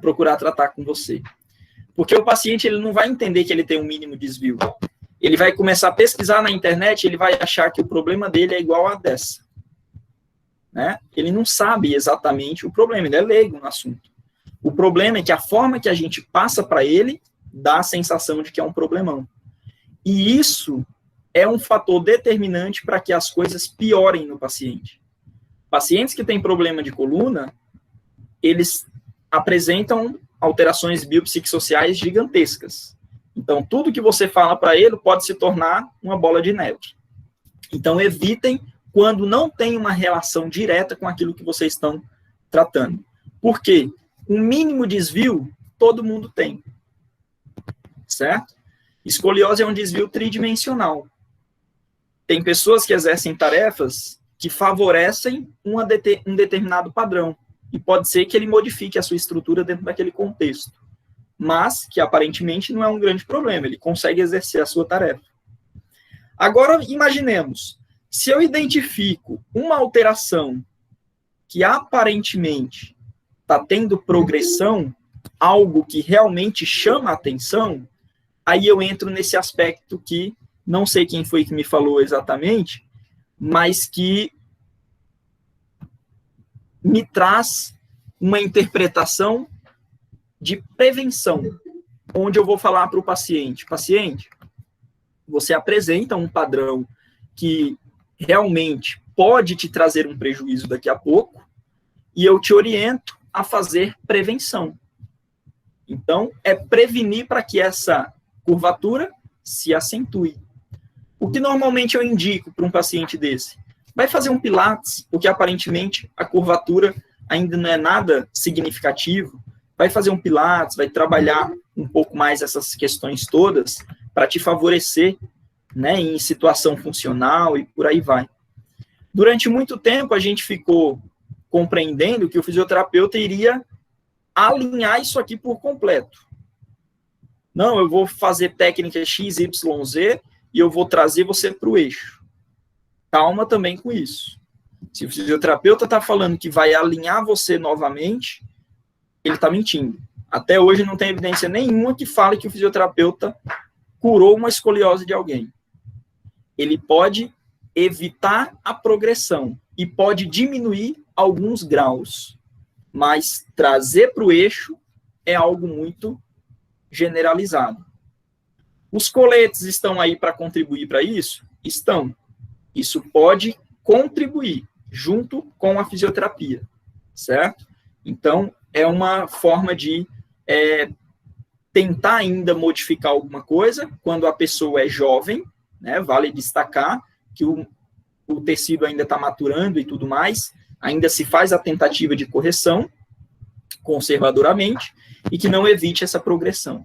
procurar tratar com você. Porque o paciente ele não vai entender que ele tem um mínimo desvio. Ele vai começar a pesquisar na internet, ele vai achar que o problema dele é igual a dessa. Né? Ele não sabe exatamente o problema, ele é leigo no assunto. O problema é que a forma que a gente passa para ele dá a sensação de que é um problemão. E isso é um fator determinante para que as coisas piorem no paciente. Pacientes que têm problema de coluna, eles apresentam alterações biopsicossociais gigantescas. Então, tudo que você fala para ele pode se tornar uma bola de neve. Então, evitem quando não tem uma relação direta com aquilo que vocês estão tratando. Por quê? Um mínimo desvio, todo mundo tem. Certo? Escoliose é um desvio tridimensional. Tem pessoas que exercem tarefas que favorecem um determinado padrão. E pode ser que ele modifique a sua estrutura dentro daquele contexto. Mas que aparentemente não é um grande problema. Ele consegue exercer a sua tarefa. Agora, imaginemos. Se eu identifico uma alteração que aparentemente está tendo progressão, algo que realmente chama a atenção, aí eu entro nesse aspecto que não sei quem foi que me falou exatamente, mas que me traz uma interpretação de prevenção, onde eu vou falar para o paciente, você apresenta um padrão que realmente pode te trazer um prejuízo daqui a pouco, e eu te oriento a fazer prevenção. Então, é prevenir para que essa curvatura se acentue. O que normalmente eu indico para um paciente desse? Vai fazer um pilates, porque aparentemente a curvatura ainda não é nada significativo. Vai fazer um pilates, vai trabalhar um pouco mais essas questões todas para te favorecer, né, em situação funcional e por aí vai. Durante muito tempo a gente ficou compreendendo que o fisioterapeuta iria alinhar isso aqui por completo. Não, eu vou fazer técnica X, Y, Z e eu vou trazer você para o eixo. Calma também com isso. Se o fisioterapeuta está falando que vai alinhar você novamente, ele está mentindo. Até hoje não tem evidência nenhuma que fale que o fisioterapeuta curou uma escoliose de alguém. Ele pode evitar a progressão e pode diminuir alguns graus, mas trazer para o eixo é algo muito generalizado. Os coletes estão aí para contribuir para isso? Estão. Isso pode contribuir junto com a fisioterapia, certo? Então, é uma forma de tentar ainda modificar alguma coisa quando a pessoa é jovem, né? Vale destacar que o tecido ainda está maturando e tudo mais, ainda se faz a tentativa de correção, conservadoramente, e que não evite essa progressão.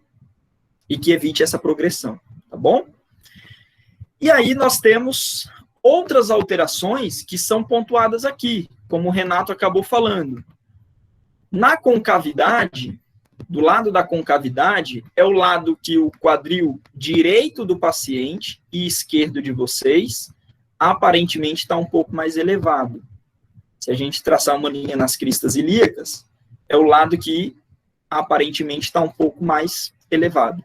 e que evite essa progressão, tá bom? E aí nós temos outras alterações que são pontuadas aqui, como o Renato acabou falando. Na concavidade, do lado da concavidade, é o lado que o quadril direito do paciente e esquerdo de vocês, aparentemente está um pouco mais elevado. Se a gente traçar uma linha nas cristas ilíacas, é o lado que aparentemente está um pouco mais elevado,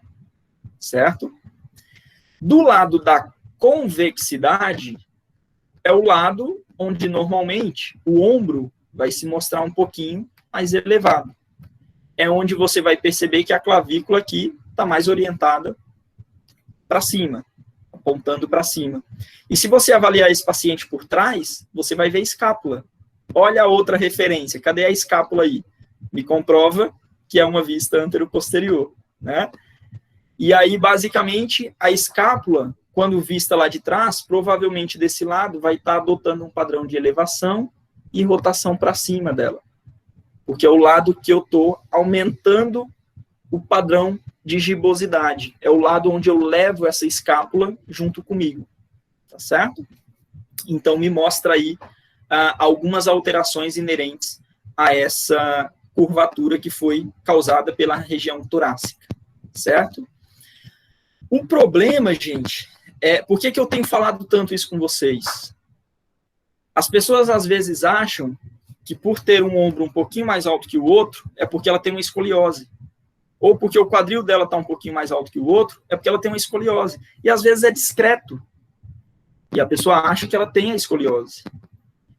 certo? Do lado da convexidade, é o lado onde normalmente o ombro vai se mostrar um pouquinho mais elevado. É onde você vai perceber que a clavícula aqui está mais orientada para cima, apontando para cima. E se você avaliar esse paciente por trás, você vai ver a escápula. Olha a outra referência, cadê a escápula aí? Me comprova que é uma vista anteroposterior, né? E aí, basicamente, a escápula, quando vista lá de trás, provavelmente desse lado, vai estar adotando um padrão de elevação e rotação para cima dela. Porque é o lado que eu estou aumentando o padrão de gibosidade. É o lado onde eu levo essa escápula junto comigo. Tá certo? Então, me mostra aí algumas alterações inerentes a essa curvatura que foi causada pela região torácica. Certo? O problema, gente, por que eu tenho falado tanto isso com vocês? As pessoas, às vezes, acham que por ter um ombro um pouquinho mais alto que o outro, é porque ela tem uma escoliose. Ou porque o quadril dela está um pouquinho mais alto que o outro, é porque ela tem uma escoliose. E às vezes é discreto. E a pessoa acha que ela tem a escoliose.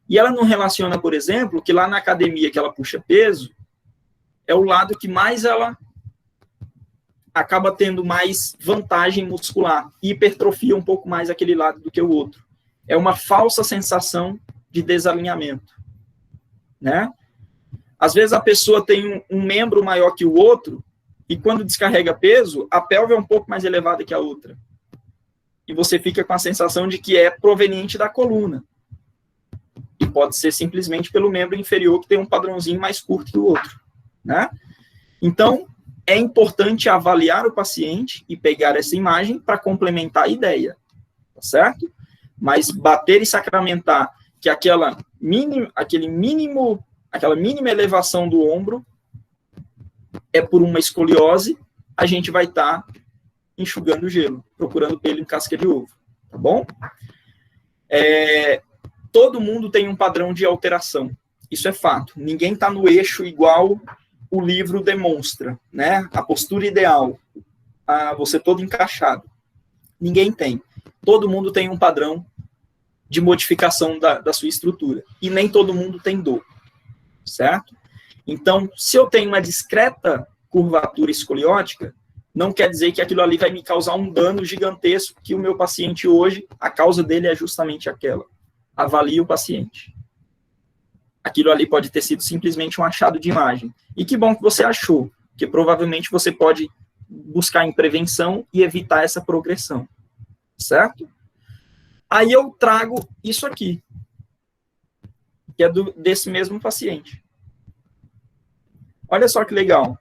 E ela não relaciona, por exemplo, que lá na academia que ela puxa peso, é o lado que mais ela acaba tendo mais vantagem muscular. E hipertrofia um pouco mais aquele lado do que o outro. É uma falsa sensação de desalinhamento. Né? Às vezes a pessoa tem um membro maior que o outro e quando descarrega peso, a pelve é um pouco mais elevada que a outra. E você fica com a sensação de que é proveniente da coluna. E pode ser simplesmente pelo membro inferior que tem um padrãozinho mais curto que o outro. Né? Então, é importante avaliar o paciente e pegar essa imagem para complementar a ideia. Tá certo? Mas bater e sacramentar que aquela mínima elevação do ombro é por uma escoliose, a gente vai estar enxugando o gelo, procurando pelo em casca de ovo, tá bom? Todo mundo tem um padrão de alteração, isso é fato. Ninguém está no eixo igual o livro demonstra, né? A postura ideal, você todo encaixado. Ninguém tem. Todo mundo tem um padrão de modificação da sua estrutura. E nem todo mundo tem dor, certo? Então, se eu tenho uma discreta curvatura escoliótica, não quer dizer que aquilo ali vai me causar um dano gigantesco que o meu paciente hoje, a causa dele é justamente aquela. Avalie o paciente. Aquilo ali pode ter sido simplesmente um achado de imagem. E que bom que você achou, porque provavelmente você pode buscar em prevenção e evitar essa progressão, certo? Aí eu trago isso aqui, que é desse mesmo paciente. Olha só que legal.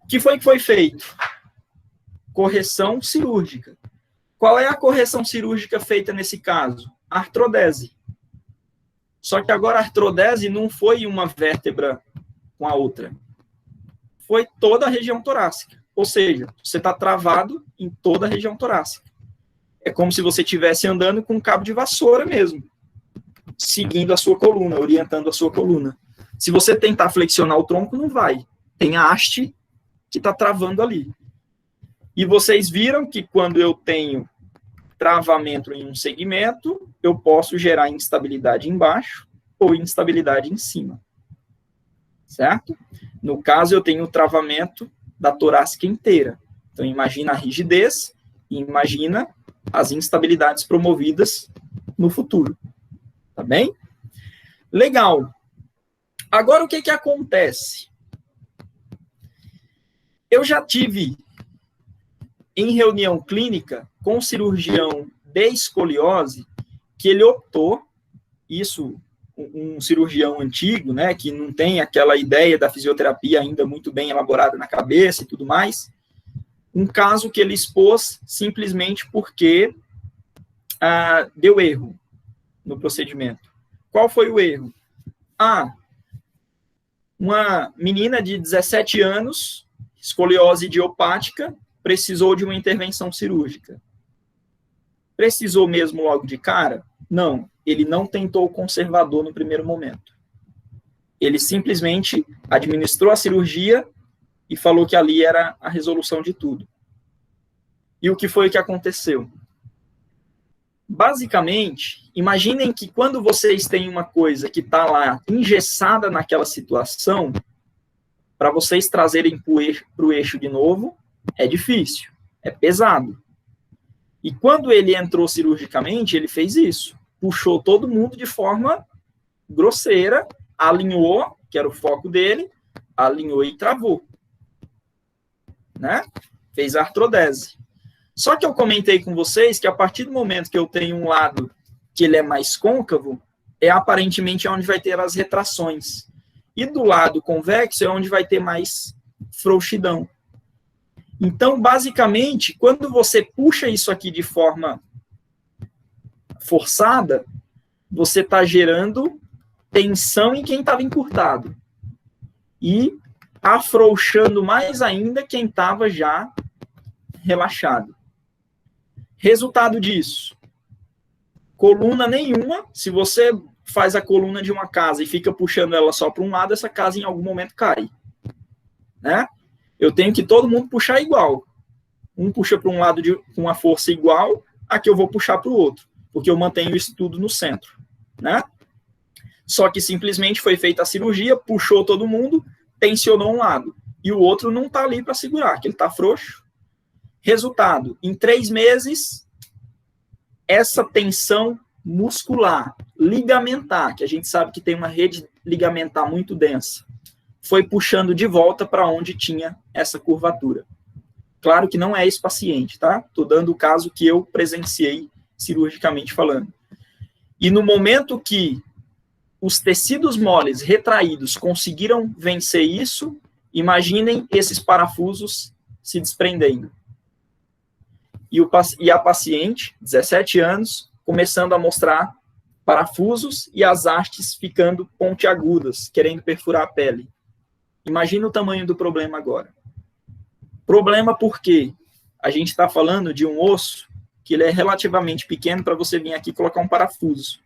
O que foi feito? Correção cirúrgica. Qual é a correção cirúrgica feita nesse caso? Artrodese. Só que agora a artrodese não foi uma vértebra com a outra. Foi toda a região torácica. Ou seja, você está travado em toda a região torácica. É como se você estivesse andando com um cabo de vassoura mesmo, seguindo a sua coluna, orientando a sua coluna. Se você tentar flexionar o tronco, não vai. Tem a haste que está travando ali. E vocês viram que quando eu tenho travamento em um segmento, eu posso gerar instabilidade embaixo ou instabilidade em cima. Certo? No caso, eu tenho o travamento da torácica inteira. Então, imagina a rigidez e imagina as instabilidades promovidas no futuro. Tá bem? Legal. Agora, o que acontece? Eu já tive em reunião clínica com um cirurgião de escoliose que ele optou, isso um cirurgião antigo, né, que não tem aquela ideia da fisioterapia ainda muito bem elaborada na cabeça e tudo mais, um caso que ele expôs simplesmente porque deu erro no procedimento. Qual foi o erro? Uma menina de 17 anos, escoliose idiopática, precisou de uma intervenção cirúrgica. Precisou mesmo logo de cara? Não. Ele não tentou o conservador no primeiro momento. Ele simplesmente administrou a cirurgia e falou que ali era a resolução de tudo. E o que foi que aconteceu? Basicamente, imaginem que quando vocês têm uma coisa que está lá engessada naquela situação, para vocês trazerem para o eixo de novo, é difícil, é pesado. E quando ele entrou cirurgicamente, ele fez isso. Puxou todo mundo de forma grosseira, alinhou, que era o foco dele, alinhou e travou. Né? Fez artrodese. Só que eu comentei com vocês que a partir do momento que eu tenho um lado que ele é mais côncavo, é aparentemente onde vai ter as retrações. E do lado convexo é onde vai ter mais frouxidão. Então, basicamente, quando você puxa isso aqui de forma forçada, você está gerando tensão em quem estava encurtado. E afrouxando mais ainda quem estava já relaxado. Resultado disso, coluna nenhuma. Se você faz a coluna de uma casa e fica puxando ela só para um lado, essa casa em algum momento cai. Né? Eu tenho que todo mundo puxar igual. Um puxa para um lado com uma força igual, a que eu vou puxar para o outro, porque eu mantenho isso tudo no centro. Né? Só que simplesmente foi feita a cirurgia, puxou todo mundo, tensionou um lado, e o outro não está ali para segurar, que ele está frouxo. Resultado, em 3 meses, essa tensão muscular, ligamentar, que a gente sabe que tem uma rede ligamentar muito densa, foi puxando de volta para onde tinha essa curvatura. Claro que não é esse paciente, tá? Estou dando o caso que eu presenciei cirurgicamente falando. E no momento que os tecidos moles retraídos conseguiram vencer isso, imaginem esses parafusos se desprendendo. E a paciente, 17 anos, começando a mostrar parafusos e as hastes ficando pontiagudas, querendo perfurar a pele. Imagina o tamanho do problema agora. Problema porque a gente está falando de um osso que ele é relativamente pequeno para você vir aqui e colocar um parafuso.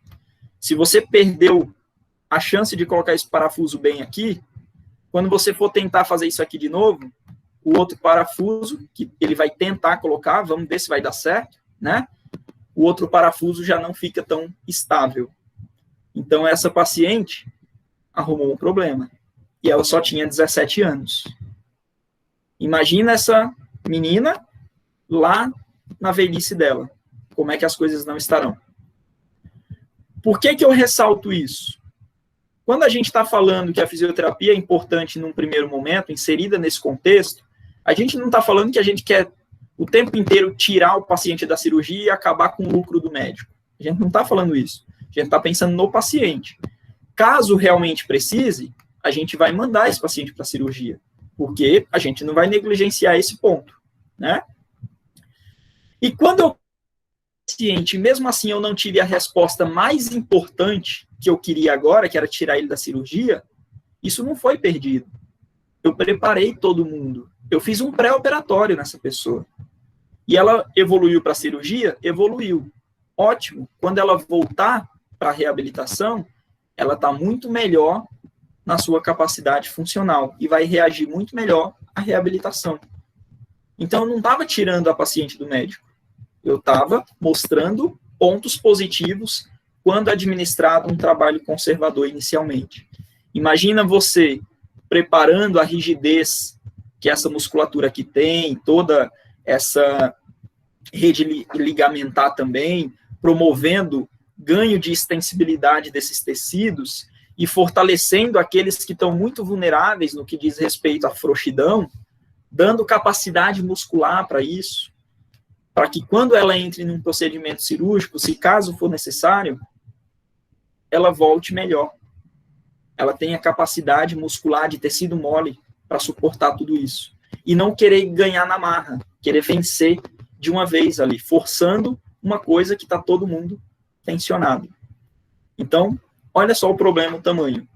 Se você perdeu a chance de colocar esse parafuso bem aqui, quando você for tentar fazer isso aqui de novo, o outro parafuso, que ele vai tentar colocar, vamos ver se vai dar certo, né? O outro parafuso já não fica tão estável. Então, essa paciente arrumou um problema. E ela só tinha 17 anos. Imagina essa menina lá na velhice dela. Como é que as coisas não estarão? Por que eu ressalto isso? Quando a gente está falando que a fisioterapia é importante num primeiro momento, inserida nesse contexto, a gente não está falando que a gente quer o tempo inteiro tirar o paciente da cirurgia e acabar com o lucro do médico. A gente não está falando isso. A gente está pensando no paciente. Caso realmente precise, a gente vai mandar esse paciente para a cirurgia, porque a gente não vai negligenciar esse ponto, né? E quando eu paciente, mesmo assim eu não tive a resposta mais importante que eu queria agora, que era tirar ele da cirurgia, isso não foi perdido. Eu preparei todo mundo. Eu fiz um pré-operatório nessa pessoa. E ela evoluiu para a cirurgia? Evoluiu. Ótimo. Quando ela voltar para a reabilitação, ela está muito melhor na sua capacidade funcional e vai reagir muito melhor à reabilitação. Então, eu não estava tirando a paciente do médico. Eu estava mostrando pontos positivos quando administrado um trabalho conservador inicialmente. Imagina você preparando a rigidez que essa musculatura aqui tem, toda essa rede ligamentar também, promovendo ganho de extensibilidade desses tecidos e fortalecendo aqueles que estão muito vulneráveis no que diz respeito à frouxidão, dando capacidade muscular para isso, para que quando ela entre num procedimento cirúrgico, se caso for necessário, ela volte melhor. Ela tenha capacidade muscular de tecido mole para suportar tudo isso. E não querer ganhar na marra, querer vencer de uma vez ali, forçando uma coisa que está todo mundo tensionado. Então, olha só o problema, o tamanho.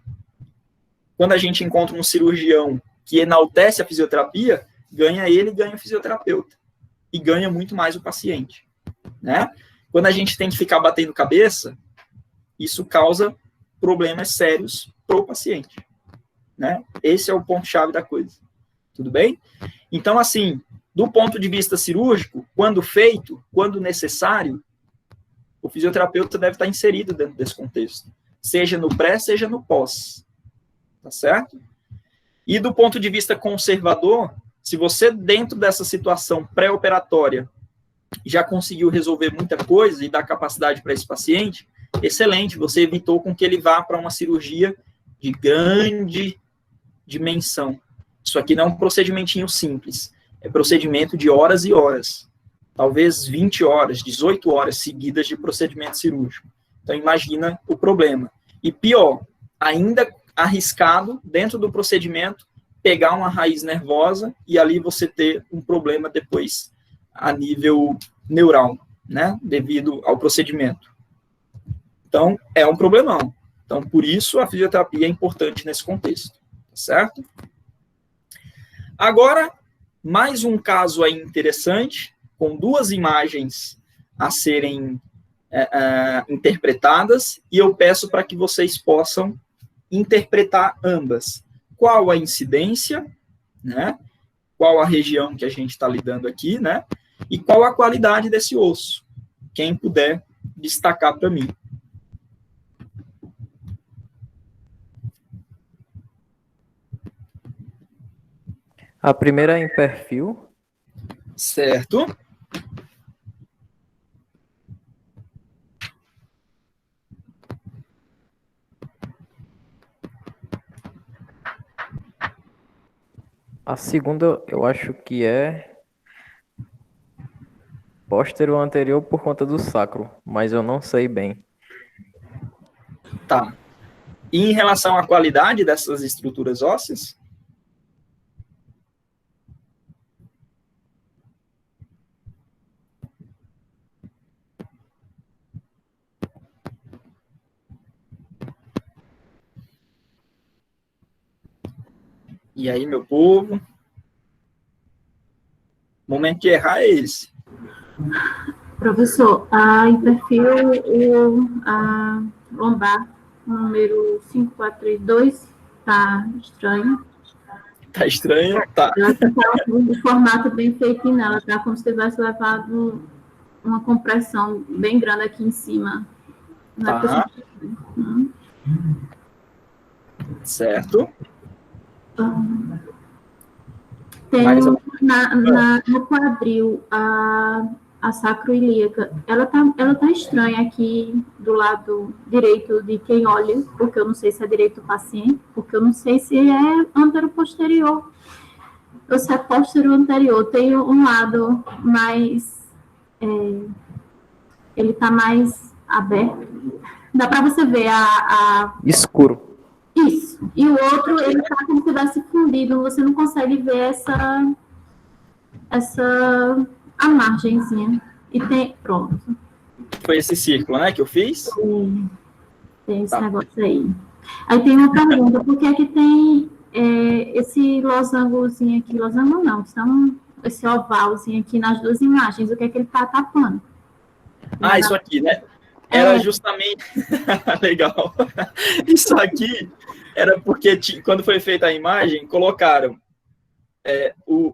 Quando a gente encontra um cirurgião que enaltece a fisioterapia, ganha ele, ganha o fisioterapeuta. E ganha muito mais o paciente. Né? Quando a gente tem que ficar batendo cabeça, isso causa problemas sérios para o paciente. Né? Esse é o ponto-chave da coisa. Tudo bem? Então, assim, do ponto de vista cirúrgico, quando feito, quando necessário, o fisioterapeuta deve estar inserido dentro desse contexto. Seja no pré, seja no pós. Tá certo? E do ponto de vista conservador, se você, dentro dessa situação pré-operatória, já conseguiu resolver muita coisa e dar capacidade para esse paciente, excelente, você evitou com que ele vá para uma cirurgia de grande dimensão. Isso aqui não é um procedimentinho simples, é procedimento de horas e horas, talvez 20 horas, 18 horas seguidas de procedimento cirúrgico. Então, imagina o problema. E pior, ainda arriscado, dentro do procedimento, pegar uma raiz nervosa e ali você ter um problema depois a nível neural, né, devido ao procedimento. Então, é um problemão. Então, por isso, a fisioterapia é importante nesse contexto, certo? Agora, mais um caso aí interessante, com duas imagens a serem interpretadas, e eu peço para que vocês possam interpretar ambas. Qual a incidência, né? Qual a região que a gente está lidando aqui, né? E qual a qualidade desse osso? Quem puder destacar para mim. A primeira é em perfil. Certo. A segunda, eu acho que é póstero anterior por conta do sacro, mas eu não sei bem. Tá. E em relação à qualidade dessas estruturas ósseas? E aí, meu povo? O momento de errar é esse. Professor, em perfil, a lombar, número 5432, está estranho. Tá estranho? Tá. Ela está um formato bem feito nela, tá? Como se tivesse levado uma compressão bem grande aqui em cima. Não é Tá. possível. Certo. Tem Mais no quadril a sacroiliaca. Ela tá estranha aqui do lado direito de quem olha, porque eu não sei se é direito do paciente, porque eu não sei se é antero-posterior ou se é posterior-anterior. Tem um lado mais... ele tá mais aberto. Dá para você ver Escuro. Isso. E o outro, ele tá como se tivesse fundido. Você não consegue ver a margenzinha. E tem... Pronto. Foi esse círculo, né, que eu fiz? Tem esse negócio aí. Aí tem uma pergunta. Por que é que tem esse losangozinho aqui? Losango não. São esse ovalzinho aqui nas duas imagens. O que é que ele tá tapando? Isso aqui, né? Era justamente... Legal. Isso aqui era porque, quando foi feita a imagem, colocaram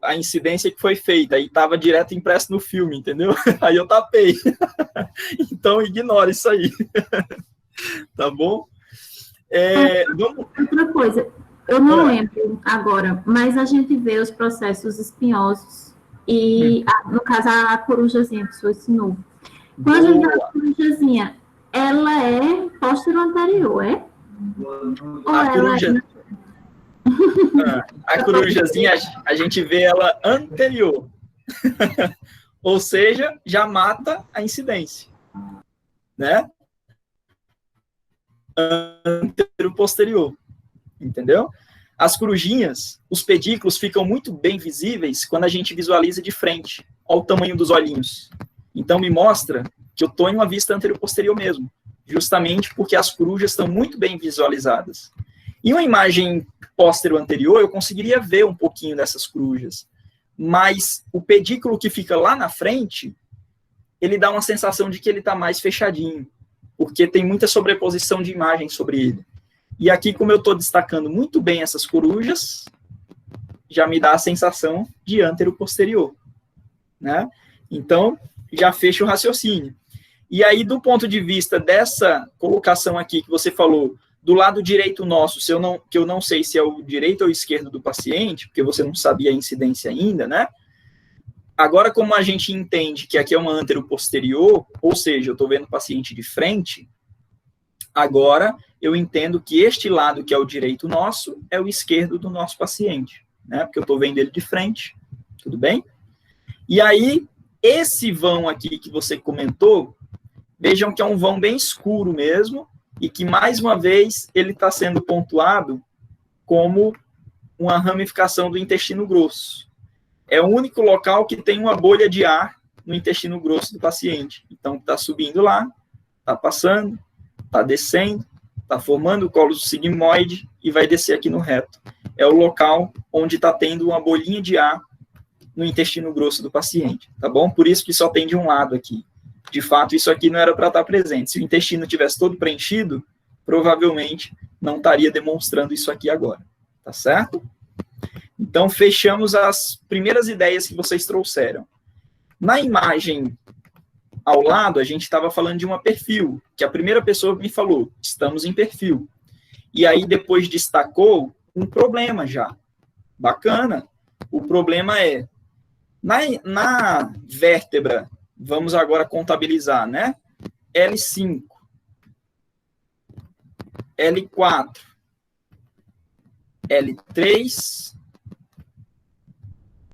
a incidência que foi feita, aí estava direto impresso no filme, entendeu? Aí eu tapei. Então, ignora isso aí. Tá bom? Outra coisa, eu não lembro agora, mas a gente vê os processos espinhosos e, no caso, a corujazinha que o senhor ensinou. Quando a gente vê a corujazinha, ela é póstero anterior, é? A corujazinha, a gente vê ela anterior. Ou seja, já mata a incidência. Né? anteroposterior, entendeu? As corujinhas, os pedículos ficam muito bem visíveis quando a gente visualiza de frente. Olha o tamanho dos olhinhos. Então, me mostra que eu estou em uma vista anteroposterior mesmo, justamente porque as corujas estão muito bem visualizadas. Em uma imagem póstero-anterior, eu conseguiria ver um pouquinho dessas corujas, mas o pedículo que fica lá na frente, ele dá uma sensação de que ele está mais fechadinho, porque tem muita sobreposição de imagem sobre ele. E aqui, como eu estou destacando muito bem essas corujas, já me dá a sensação de antero-posterior, né? Então, já fecha o raciocínio. E aí, do ponto de vista dessa colocação aqui que você falou, do lado direito nosso, que eu não sei se é o direito ou o esquerdo do paciente, porque você não sabia a incidência ainda, né? Agora, como a gente entende que aqui é uma antero-posterior, ou seja, eu estou vendo o paciente de frente, agora eu entendo que este lado, que é o direito nosso, é o esquerdo do nosso paciente, né? Porque eu estou vendo ele de frente, tudo bem? E aí, esse vão aqui que você comentou, vejam que é um vão bem escuro mesmo, e que, mais uma vez, ele está sendo pontuado como uma ramificação do intestino grosso. É o único local que tem uma bolha de ar no intestino grosso do paciente. Então, está subindo lá, está passando, está descendo, está formando o colo sigmoide e vai descer aqui no reto. É o local onde está tendo uma bolinha de ar no intestino grosso do paciente, tá bom? Por isso que só tem de um lado aqui. De fato, isso aqui não era para estar presente. Se o intestino tivesse todo preenchido, provavelmente não estaria demonstrando isso aqui agora, tá certo? Então, fechamos as primeiras ideias que vocês trouxeram. Na imagem ao lado, a gente estava falando de uma perfil, que a primeira pessoa me falou, estamos em perfil. E aí, depois destacou um problema já. Bacana. O problema é, na vértebra, vamos agora contabilizar, né? L5, L4, L3,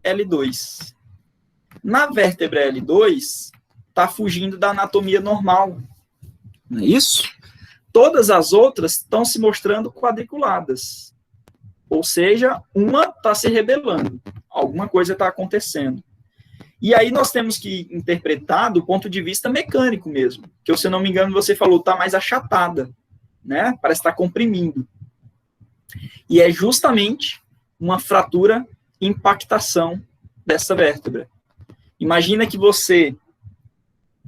L2. Na vértebra L2, está fugindo da anatomia normal. Não é isso? Todas as outras estão se mostrando quadriculadas. Ou seja, uma está se rebelando. Alguma coisa está acontecendo. E aí nós temos que interpretar do ponto de vista mecânico mesmo. Que, se eu não me engano, você falou, está mais achatada, né? Parece estar comprimindo. E é justamente uma fratura impactação dessa vértebra. Imagina que você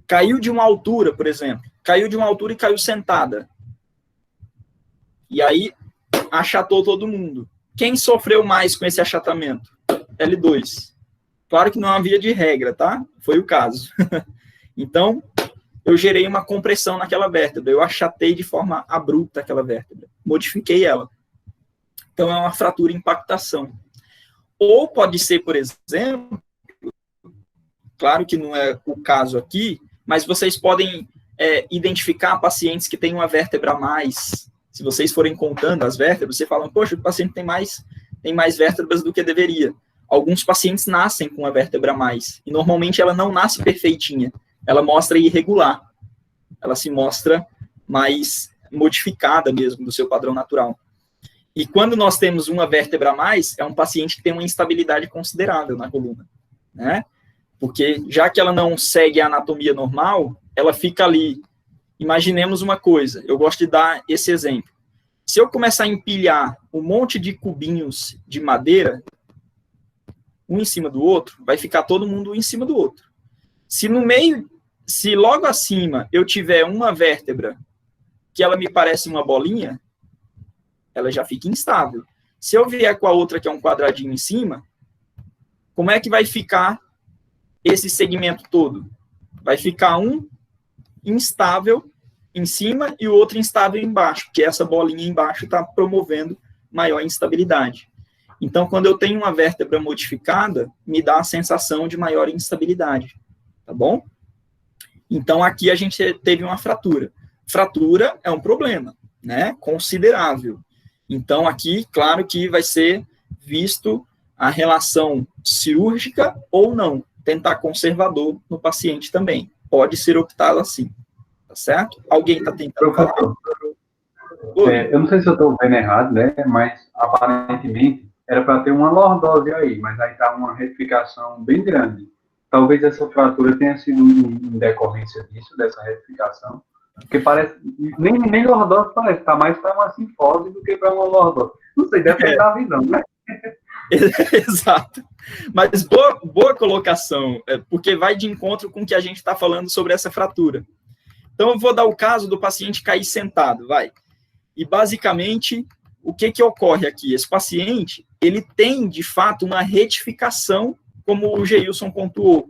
caiu de uma altura, por exemplo. Caiu de uma altura e caiu sentada. E aí achatou todo mundo. Quem sofreu mais com esse achatamento? L2. Claro que não havia de regra, tá? Foi o caso. Então, eu gerei uma compressão naquela vértebra. Eu achatei de forma abrupta aquela vértebra. Modifiquei ela. Então, é uma fratura impactação. Ou pode ser, por exemplo, claro que não é o caso aqui, mas vocês podem identificar pacientes que têm uma vértebra a mais. Se vocês forem contando as vértebras, você fala, poxa, o paciente tem mais vértebras do que deveria. Alguns pacientes nascem com uma vértebra a mais, e normalmente ela não nasce perfeitinha, ela mostra irregular, ela se mostra mais modificada mesmo do seu padrão natural. E quando nós temos uma vértebra a mais, é um paciente que tem uma instabilidade considerável na coluna, né? Porque já que ela não segue a anatomia normal, ela fica ali. Imaginemos uma coisa, eu gosto de dar esse exemplo. Se eu começar a empilhar um monte de cubinhos de madeira, um em cima do outro, vai ficar todo mundo um em cima do outro. Se no meio, se logo acima eu tiver uma vértebra que ela me parece uma bolinha, ela já fica instável. Se eu vier com a outra que é um quadradinho em cima, como é que vai ficar esse segmento todo? Vai ficar um instável em cima e o outro instável embaixo, porque essa bolinha embaixo está promovendo maior instabilidade. Então, quando eu tenho uma vértebra modificada, me dá a sensação de maior instabilidade, tá bom? Então, aqui a gente teve uma fratura. Fratura é um problema, né? Considerável. Então, aqui, claro que vai ser visto a relação cirúrgica ou não. Tentar conservador no paciente também. Pode ser optado assim. Tá certo? Alguém está tentando falar? Eu não sei se eu estou vendo errado, né? Mas aparentemente era para ter uma lordose aí, mas aí está uma retificação bem grande. Talvez essa fratura tenha sido em decorrência disso, dessa retificação, porque parece, nem lordose parece, tá mais para uma sinfose do que para uma lordose. Não sei, deve ter a visão, né? Exato. Mas boa colocação, porque vai de encontro com o que a gente está falando sobre essa fratura. Então, eu vou dar o caso do paciente cair sentado, vai. E, basicamente, o que ocorre aqui? Esse paciente, ele tem, de fato, uma retificação, como o Geilson pontuou.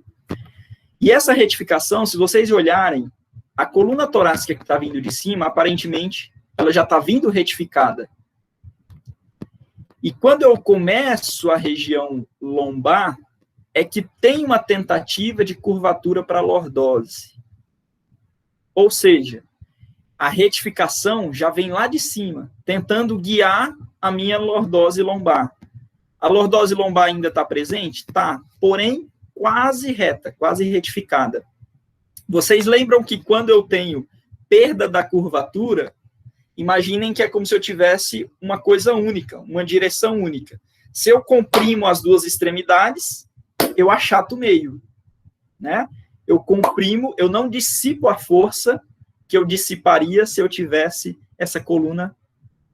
E essa retificação, se vocês olharem, a coluna torácica que está vindo de cima, aparentemente, ela já está vindo retificada. E quando eu começo a região lombar, é que tem uma tentativa de curvatura para lordose. Ou seja, a retificação já vem lá de cima, tentando guiar a minha lordose lombar. A lordose lombar ainda está presente? Tá, porém, quase reta, quase retificada. Vocês lembram que quando eu tenho perda da curvatura, imaginem que é como se eu tivesse uma coisa única, uma direção única. Se eu comprimo as duas extremidades, eu achato o meio, né? Eu comprimo, eu não dissipo a força que eu dissiparia se eu tivesse essa coluna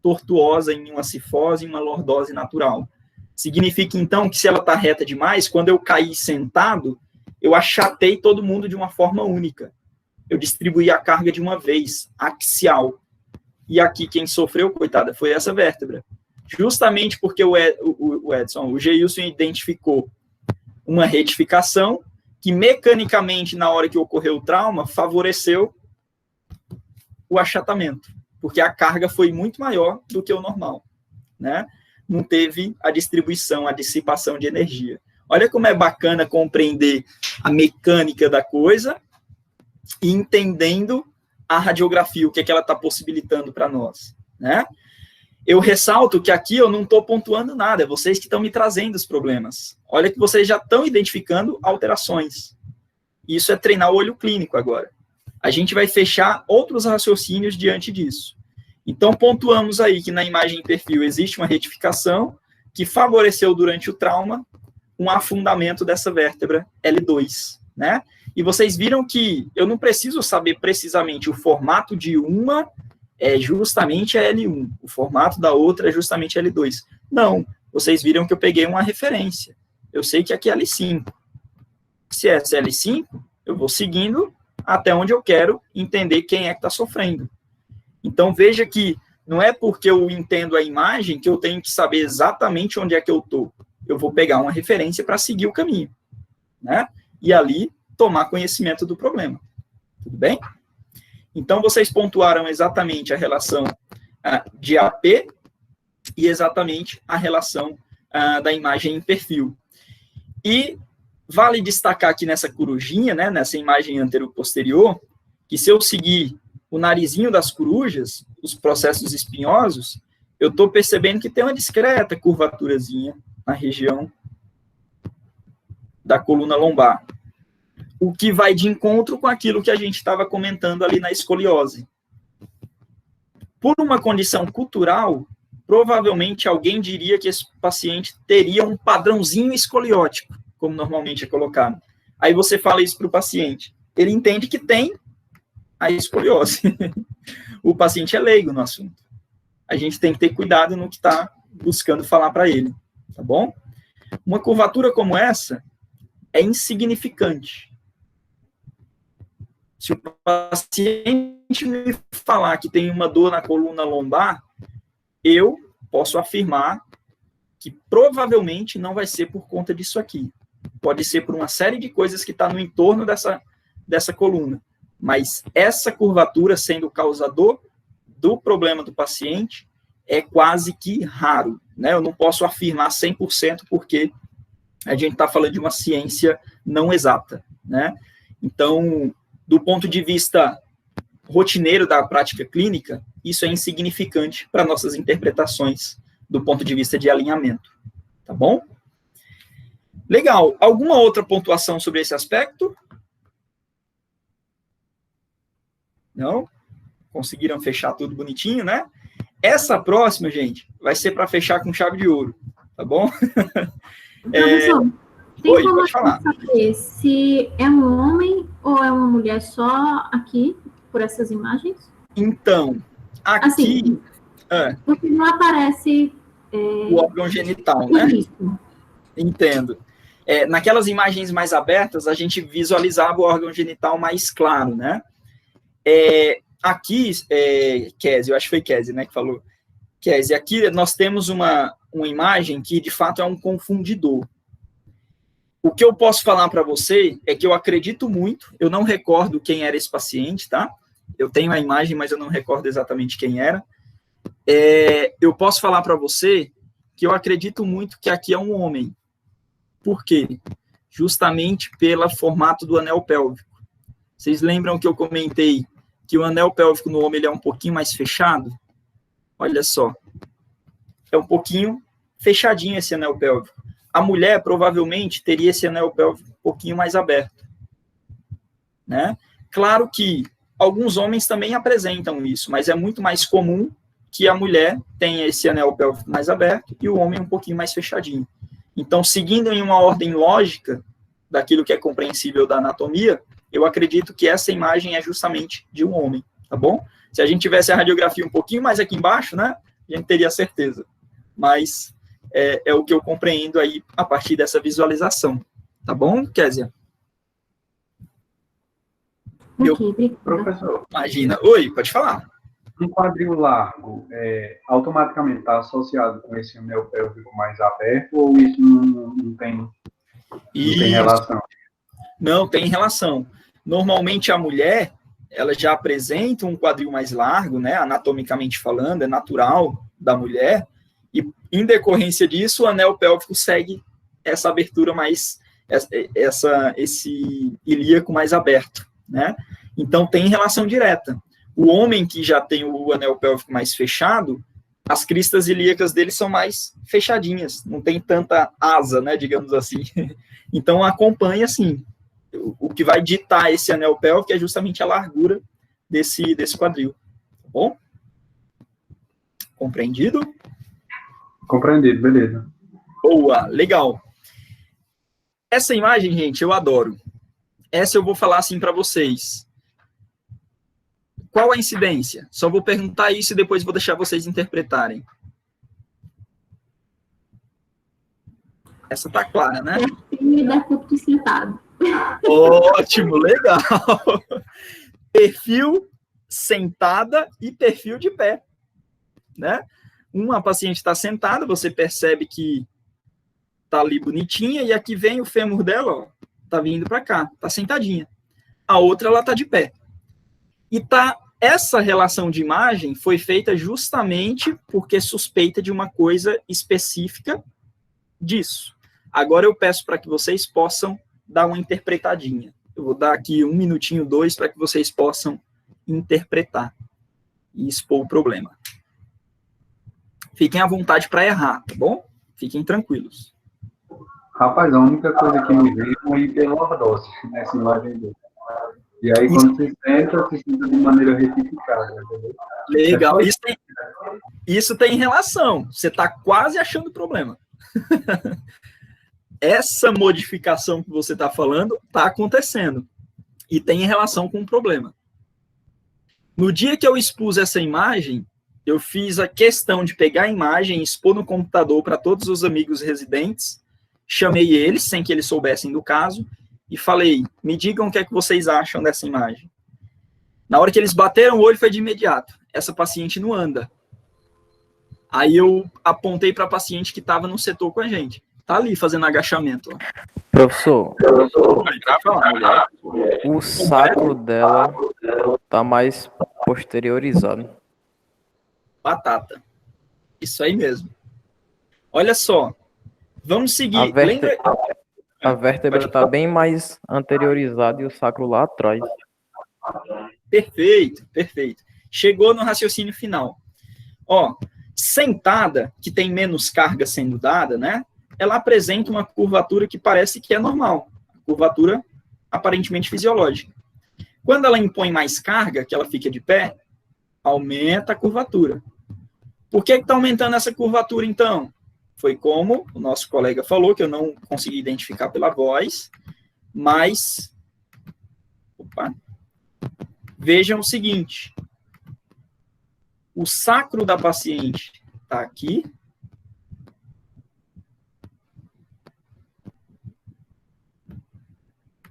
tortuosa em uma cifose, em uma lordose natural. Significa, então, que se ela está reta demais, quando eu caí sentado, eu achatei todo mundo de uma forma única. Eu distribuí a carga de uma vez, axial. E aqui quem sofreu, coitada, foi essa vértebra. Justamente porque o Geilson identificou uma retificação que mecanicamente, na hora que ocorreu o trauma, favoreceu o achatamento, porque a carga foi muito maior do que o normal, né? Não teve a distribuição, a dissipação de energia. Olha como é bacana compreender a mecânica da coisa e entendendo a radiografia, o que é que ela está possibilitando para nós, né? Eu ressalto que aqui eu não estou pontuando nada, é vocês que estão me trazendo os problemas. Olha que vocês já estão identificando alterações. Isso é treinar o olho clínico agora. A gente vai fechar outros raciocínios diante disso. Então, pontuamos aí que na imagem em perfil existe uma retificação que favoreceu durante o trauma um afundamento dessa vértebra L2, né? E vocês viram que eu não preciso saber precisamente o formato de uma é justamente a L1, o formato da outra é justamente a L2. Não, vocês viram que eu peguei uma referência. Eu sei que aqui é L5. Se é L5, eu vou seguindo até onde eu quero entender quem é que está sofrendo. Então, veja que não é porque eu entendo a imagem que eu tenho que saber exatamente onde é que eu estou. Eu vou pegar uma referência para seguir o caminho, né? E ali tomar conhecimento do problema. Tudo bem? Então, vocês pontuaram exatamente a relação de AP e exatamente a relação da imagem em perfil. E vale destacar aqui nessa corujinha, né, nessa imagem anteroposterior, que se eu seguir o narizinho das corujas, os processos espinhosos, eu estou percebendo que tem uma discreta curvaturazinha na região da coluna lombar. O que vai de encontro com aquilo que a gente estava comentando ali na escoliose. Por uma condição cultural, provavelmente alguém diria que esse paciente teria um padrãozinho escoliótico, como normalmente é colocado. Aí você fala isso para o paciente. Ele entende que tem a escoliose. O paciente é leigo no assunto. A gente tem que ter cuidado no que está buscando falar para ele, tá bom? Uma curvatura como essa é insignificante. Se o paciente me falar que tem uma dor na coluna lombar, eu posso afirmar que provavelmente não vai ser por conta disso aqui. Pode ser por uma série de coisas que está no entorno dessa coluna. Mas essa curvatura sendo o causador do problema do paciente é quase que raro, né? Eu não posso afirmar 100% porque a gente está falando de uma ciência não exata, né? Então, do ponto de vista rotineiro da prática clínica, isso é insignificante para nossas interpretações do ponto de vista de alinhamento, tá bom? Legal. Alguma outra pontuação sobre esse aspecto? Não? Conseguiram fechar tudo bonitinho, né? Essa próxima, gente, vai ser para fechar com chave de ouro, tá bom? Professor, tem Oi, como pode falar. saber se é um homem ou é uma mulher só aqui, por essas imagens? Então, aqui... Assim, porque não aparece... o órgão genital, né? Isso. Entendo. Naquelas imagens mais abertas, a gente visualizava o órgão genital mais claro, né? Aqui, Kézia, eu acho que foi Kézia, né, que falou. Kézia, aqui nós temos uma imagem que, de fato, é um confundidor. O que eu posso falar para você é que eu acredito muito, eu não recordo quem era esse paciente, tá? Eu tenho a imagem, mas eu não recordo exatamente quem era. Eu posso falar para você que eu acredito muito que aqui é um homem. Por quê? Justamente pelo formato do anel pélvico. Vocês lembram que eu comentei que o anel pélvico no homem ele é um pouquinho mais fechado? Olha só. É um pouquinho fechadinho esse anel pélvico. A mulher provavelmente teria esse anel pélvico um pouquinho mais aberto, né? Claro que alguns homens também apresentam isso, mas é muito mais comum que a mulher tenha esse anel pélvico mais aberto e o homem um pouquinho mais fechadinho. Então, seguindo em uma ordem lógica daquilo que é compreensível da anatomia, eu acredito que essa imagem é justamente de um homem, tá bom? Se a gente tivesse a radiografia um pouquinho mais aqui embaixo, né, a gente teria certeza. Mas é o que eu compreendo aí a partir dessa visualização. Tá bom, Kézia? Professor. Imagina. Oi, pode falar. Um quadril largo automaticamente está associado com esse anel pélvico mais aberto ou isso não tem relação? Não, tem relação. Normalmente a mulher, ela já apresenta um quadril mais largo, né, anatomicamente falando, é natural da mulher, e em decorrência disso, o anel pélvico segue essa abertura mais, esse ilíaco mais aberto, né? Então tem relação direta. O homem que já tem o anel pélvico mais fechado, as cristas ilíacas dele são mais fechadinhas, não tem tanta asa, né, digamos assim. Então acompanha, assim, o que vai ditar esse anel pélvico é justamente a largura desse quadril, tá bom? Compreendido? Compreendido, beleza. Boa, legal. Essa imagem, gente, eu adoro. Essa eu vou falar assim para vocês. Qual a incidência? Só vou perguntar isso e depois vou deixar vocês interpretarem. Essa tá clara, né? Perfil sentado. Ótimo, legal. Perfil sentada e perfil de pé, né? Uma paciente está sentada, você percebe que tá ali bonitinha e aqui vem o fêmur dela, ó, tá vindo para cá, tá sentadinha. A outra ela tá de pé. E essa relação de imagem foi feita justamente porque suspeita de uma coisa específica disso. Agora eu peço para que vocês possam dar uma interpretadinha. Eu vou dar aqui 1 minutinho, 2, para que vocês possam interpretar e expor o problema. Fiquem à vontade para errar, tá bom? Fiquem tranquilos. Rapaz, a única coisa que me veio foi hiperlordose nessa imagem dele. E aí, quando se senta de maneira retificada. Entendeu? Legal. Isso tem relação. Você está quase achando o problema. Essa modificação que você está falando está acontecendo. E tem relação com o problema. No dia que eu expus essa imagem, eu fiz a questão de pegar a imagem e expor no computador para todos os amigos residentes. Chamei eles, sem que eles soubessem do caso, e falei, me digam o que é que vocês acham dessa imagem. Na hora que eles bateram o olho, foi de imediato. Essa paciente não anda. Aí eu apontei para a paciente que estava no setor com a gente. Tá ali fazendo agachamento. Ó. Professor, o sacro dela tá mais posteriorizado. Batata. Isso aí mesmo. Olha só. Vamos seguir. A vértebra está bem mais anteriorizada e o sacro lá atrás. Perfeito, perfeito. Chegou no raciocínio final. Ó, sentada, que tem menos carga sendo dada, né? Ela apresenta uma curvatura que parece que é normal. Curvatura aparentemente fisiológica. Quando ela impõe mais carga, que ela fica de pé, aumenta a curvatura. Por que está aumentando essa curvatura, então? Foi como o nosso colega falou, que eu não consegui identificar pela voz, mas... Opa. Vejam o seguinte. O sacro da paciente está aqui.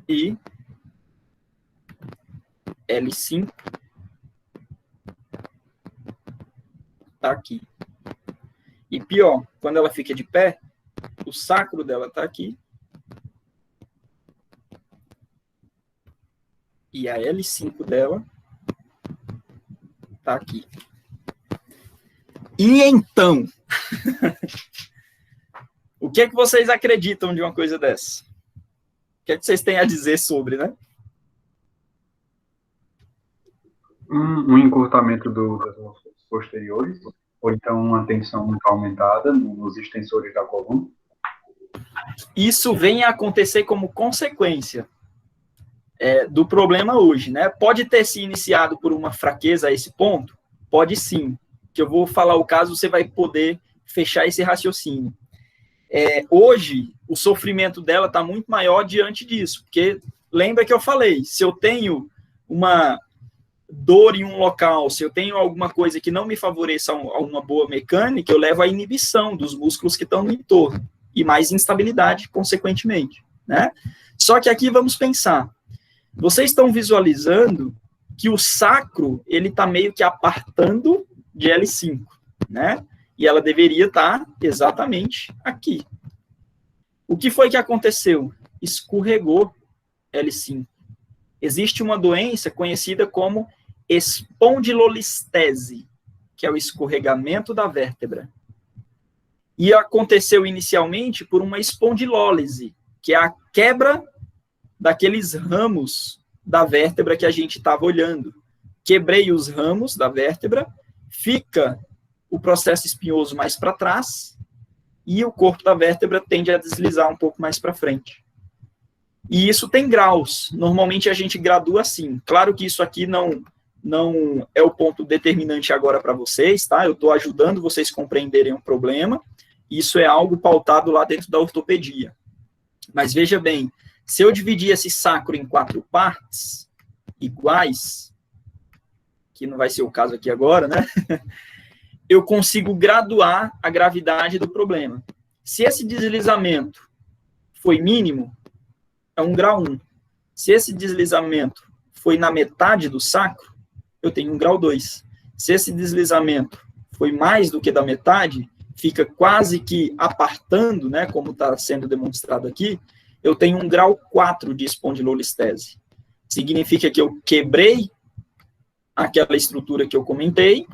E L5 está aqui. E pior, quando ela fica de pé, o sacro dela está aqui. E a L5 dela está aqui. E então, o que é que vocês acreditam de uma coisa dessa? O que é que vocês têm a dizer sobre, né? Um encurtamento das músculas posteriores, ou então uma tensão muito aumentada nos extensores da coluna. Isso vem a acontecer como consequência do problema hoje, né? Pode ter se iniciado por uma fraqueza a esse ponto? Pode sim. Que eu vou falar o caso, você vai poder fechar esse raciocínio. Hoje, o sofrimento dela está muito maior diante disso, porque lembra que eu falei, se eu tenho uma dor em um local, se eu tenho alguma coisa que não me favoreça uma boa mecânica, eu levo à inibição dos músculos que estão no entorno, e mais instabilidade, consequentemente, né? Só que aqui vamos pensar, vocês estão visualizando que o sacro, ele está meio que apartando de L5, né? E ela deveria estar exatamente aqui. O que foi que aconteceu? Escorregou L5. Existe uma doença conhecida como espondilolistese, que é o escorregamento da vértebra. E aconteceu inicialmente por uma espondilólise, que é a quebra daqueles ramos da vértebra que a gente estava olhando. Quebrei os ramos da vértebra, fica o processo espinhoso mais para trás e o corpo da vértebra tende a deslizar um pouco mais para frente. E isso tem graus. Normalmente a gente gradua assim. Claro que isso aqui não é o ponto determinante agora para vocês, tá? Eu estou ajudando vocês a compreenderem o problema. Isso é algo pautado lá dentro da ortopedia. Mas veja bem, se eu dividir esse sacro em 4 partes iguais, que não vai ser o caso aqui agora, né? Eu consigo graduar a gravidade do problema. Se esse deslizamento foi mínimo, é um grau 1. Se esse deslizamento foi na metade do sacro, eu tenho um grau 2. Se esse deslizamento foi mais do que da metade, fica quase que apartando, né, como está sendo demonstrado aqui, eu tenho um grau 4 de espondilolistese. Significa que eu quebrei aquela estrutura que eu comentei,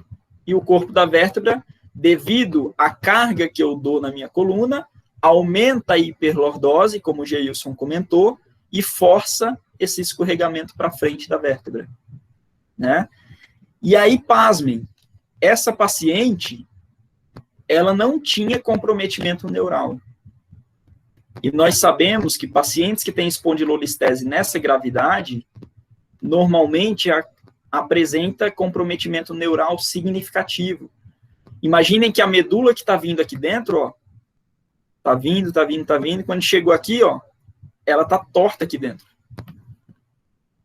e o corpo da vértebra, devido à carga que eu dou na minha coluna, aumenta a hiperlordose, como o Geilson comentou, e força esse escorregamento para frente da vértebra, né? E aí, pasmem, essa paciente, ela não tinha comprometimento neural. E nós sabemos que pacientes que têm espondilolistese nessa gravidade, normalmente apresenta comprometimento neural significativo. Imaginem que a medula que está vindo aqui dentro, ó, tá vindo, quando chegou aqui, ó, ela tá torta aqui dentro.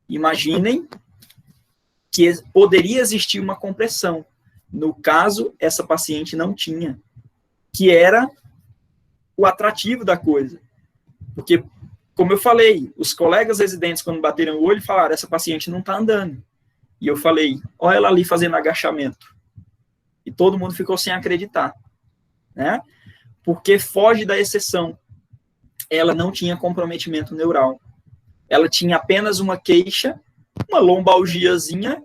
Imaginem que poderia existir uma compressão. No caso, essa paciente não tinha, que era o atrativo da coisa. Porque, como eu falei, os colegas residentes, quando bateram o olho, falaram, essa paciente não está andando. E eu falei, olha ela ali fazendo agachamento. E todo mundo ficou sem acreditar, né? Porque foge da exceção. Ela não tinha comprometimento neural. Ela tinha apenas uma queixa, uma lombalgiazinha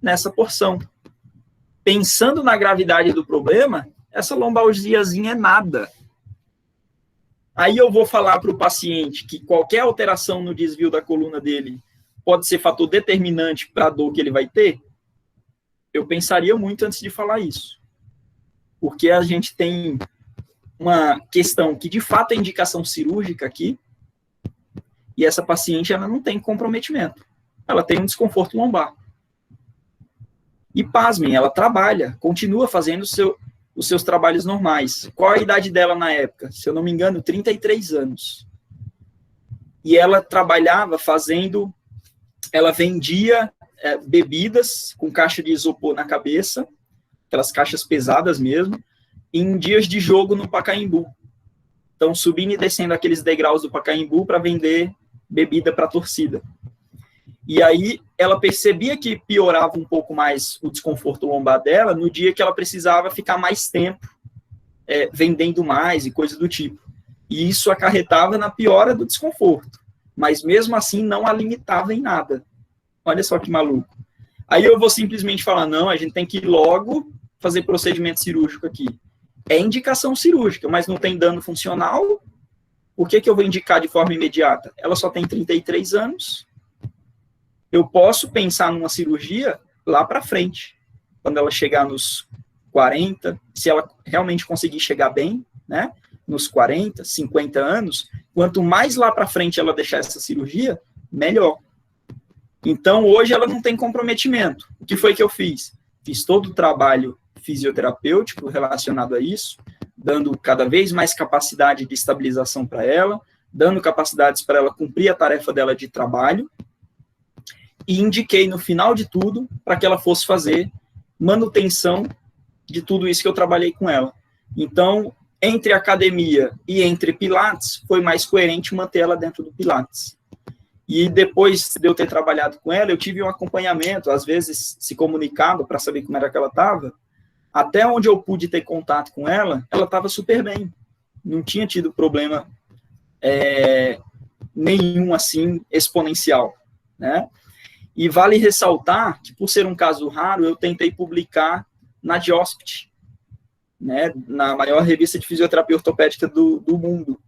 nessa porção. Pensando na gravidade do problema, essa lombalgiazinha é nada. Aí eu vou falar para o paciente que qualquer alteração no desvio da coluna dele pode ser fator determinante para a dor que ele vai ter? Eu pensaria muito antes de falar isso. Porque a gente tem uma questão que, de fato, é indicação cirúrgica aqui, e essa paciente ela não tem comprometimento. Ela tem um desconforto lombar. E, pasmem, ela trabalha, continua fazendo os seus trabalhos normais. Qual a idade dela na época? Se eu não me engano, 33 anos. E ela trabalhava ela vendia bebidas com caixa de isopor na cabeça, aquelas caixas pesadas mesmo, em dias de jogo no Pacaembu. Então, subindo e descendo aqueles degraus do Pacaembu para vender bebida para a torcida. E aí, ela percebia que piorava um pouco mais o desconforto lombar dela no dia que ela precisava ficar mais tempo vendendo mais e coisa do tipo. E isso acarretava na piora do desconforto. Mas, mesmo assim, não a limitava em nada. Olha só que maluco. Aí eu vou simplesmente falar, não, a gente tem que ir logo fazer procedimento cirúrgico aqui. É indicação cirúrgica, mas não tem dano funcional. Por que eu vou indicar de forma imediata? Ela só tem 33 anos. Eu posso pensar numa cirurgia lá para frente, quando ela chegar nos 40, se ela realmente conseguir chegar bem, né? Nos 40, 50 anos, quanto mais lá para frente ela deixar essa cirurgia, melhor. Então, hoje ela não tem comprometimento. O que foi que eu fiz? Fiz todo o trabalho fisioterapêutico relacionado a isso, dando cada vez mais capacidade de estabilização para ela, dando capacidades para ela cumprir a tarefa dela de trabalho, e indiquei no final de tudo para que ela fosse fazer manutenção de tudo isso que eu trabalhei com ela. Então, entre academia e entre Pilates, foi mais coerente manter ela dentro do Pilates. E depois de eu ter trabalhado com ela, eu tive um acompanhamento, às vezes se comunicando para saber como era que ela estava. Até onde eu pude ter contato com ela estava super bem. Não tinha tido problema nenhum, assim, exponencial, né? E vale ressaltar que, por ser um caso raro, eu tentei publicar na Diospit, né, na maior revista de fisioterapia ortopédica do mundo.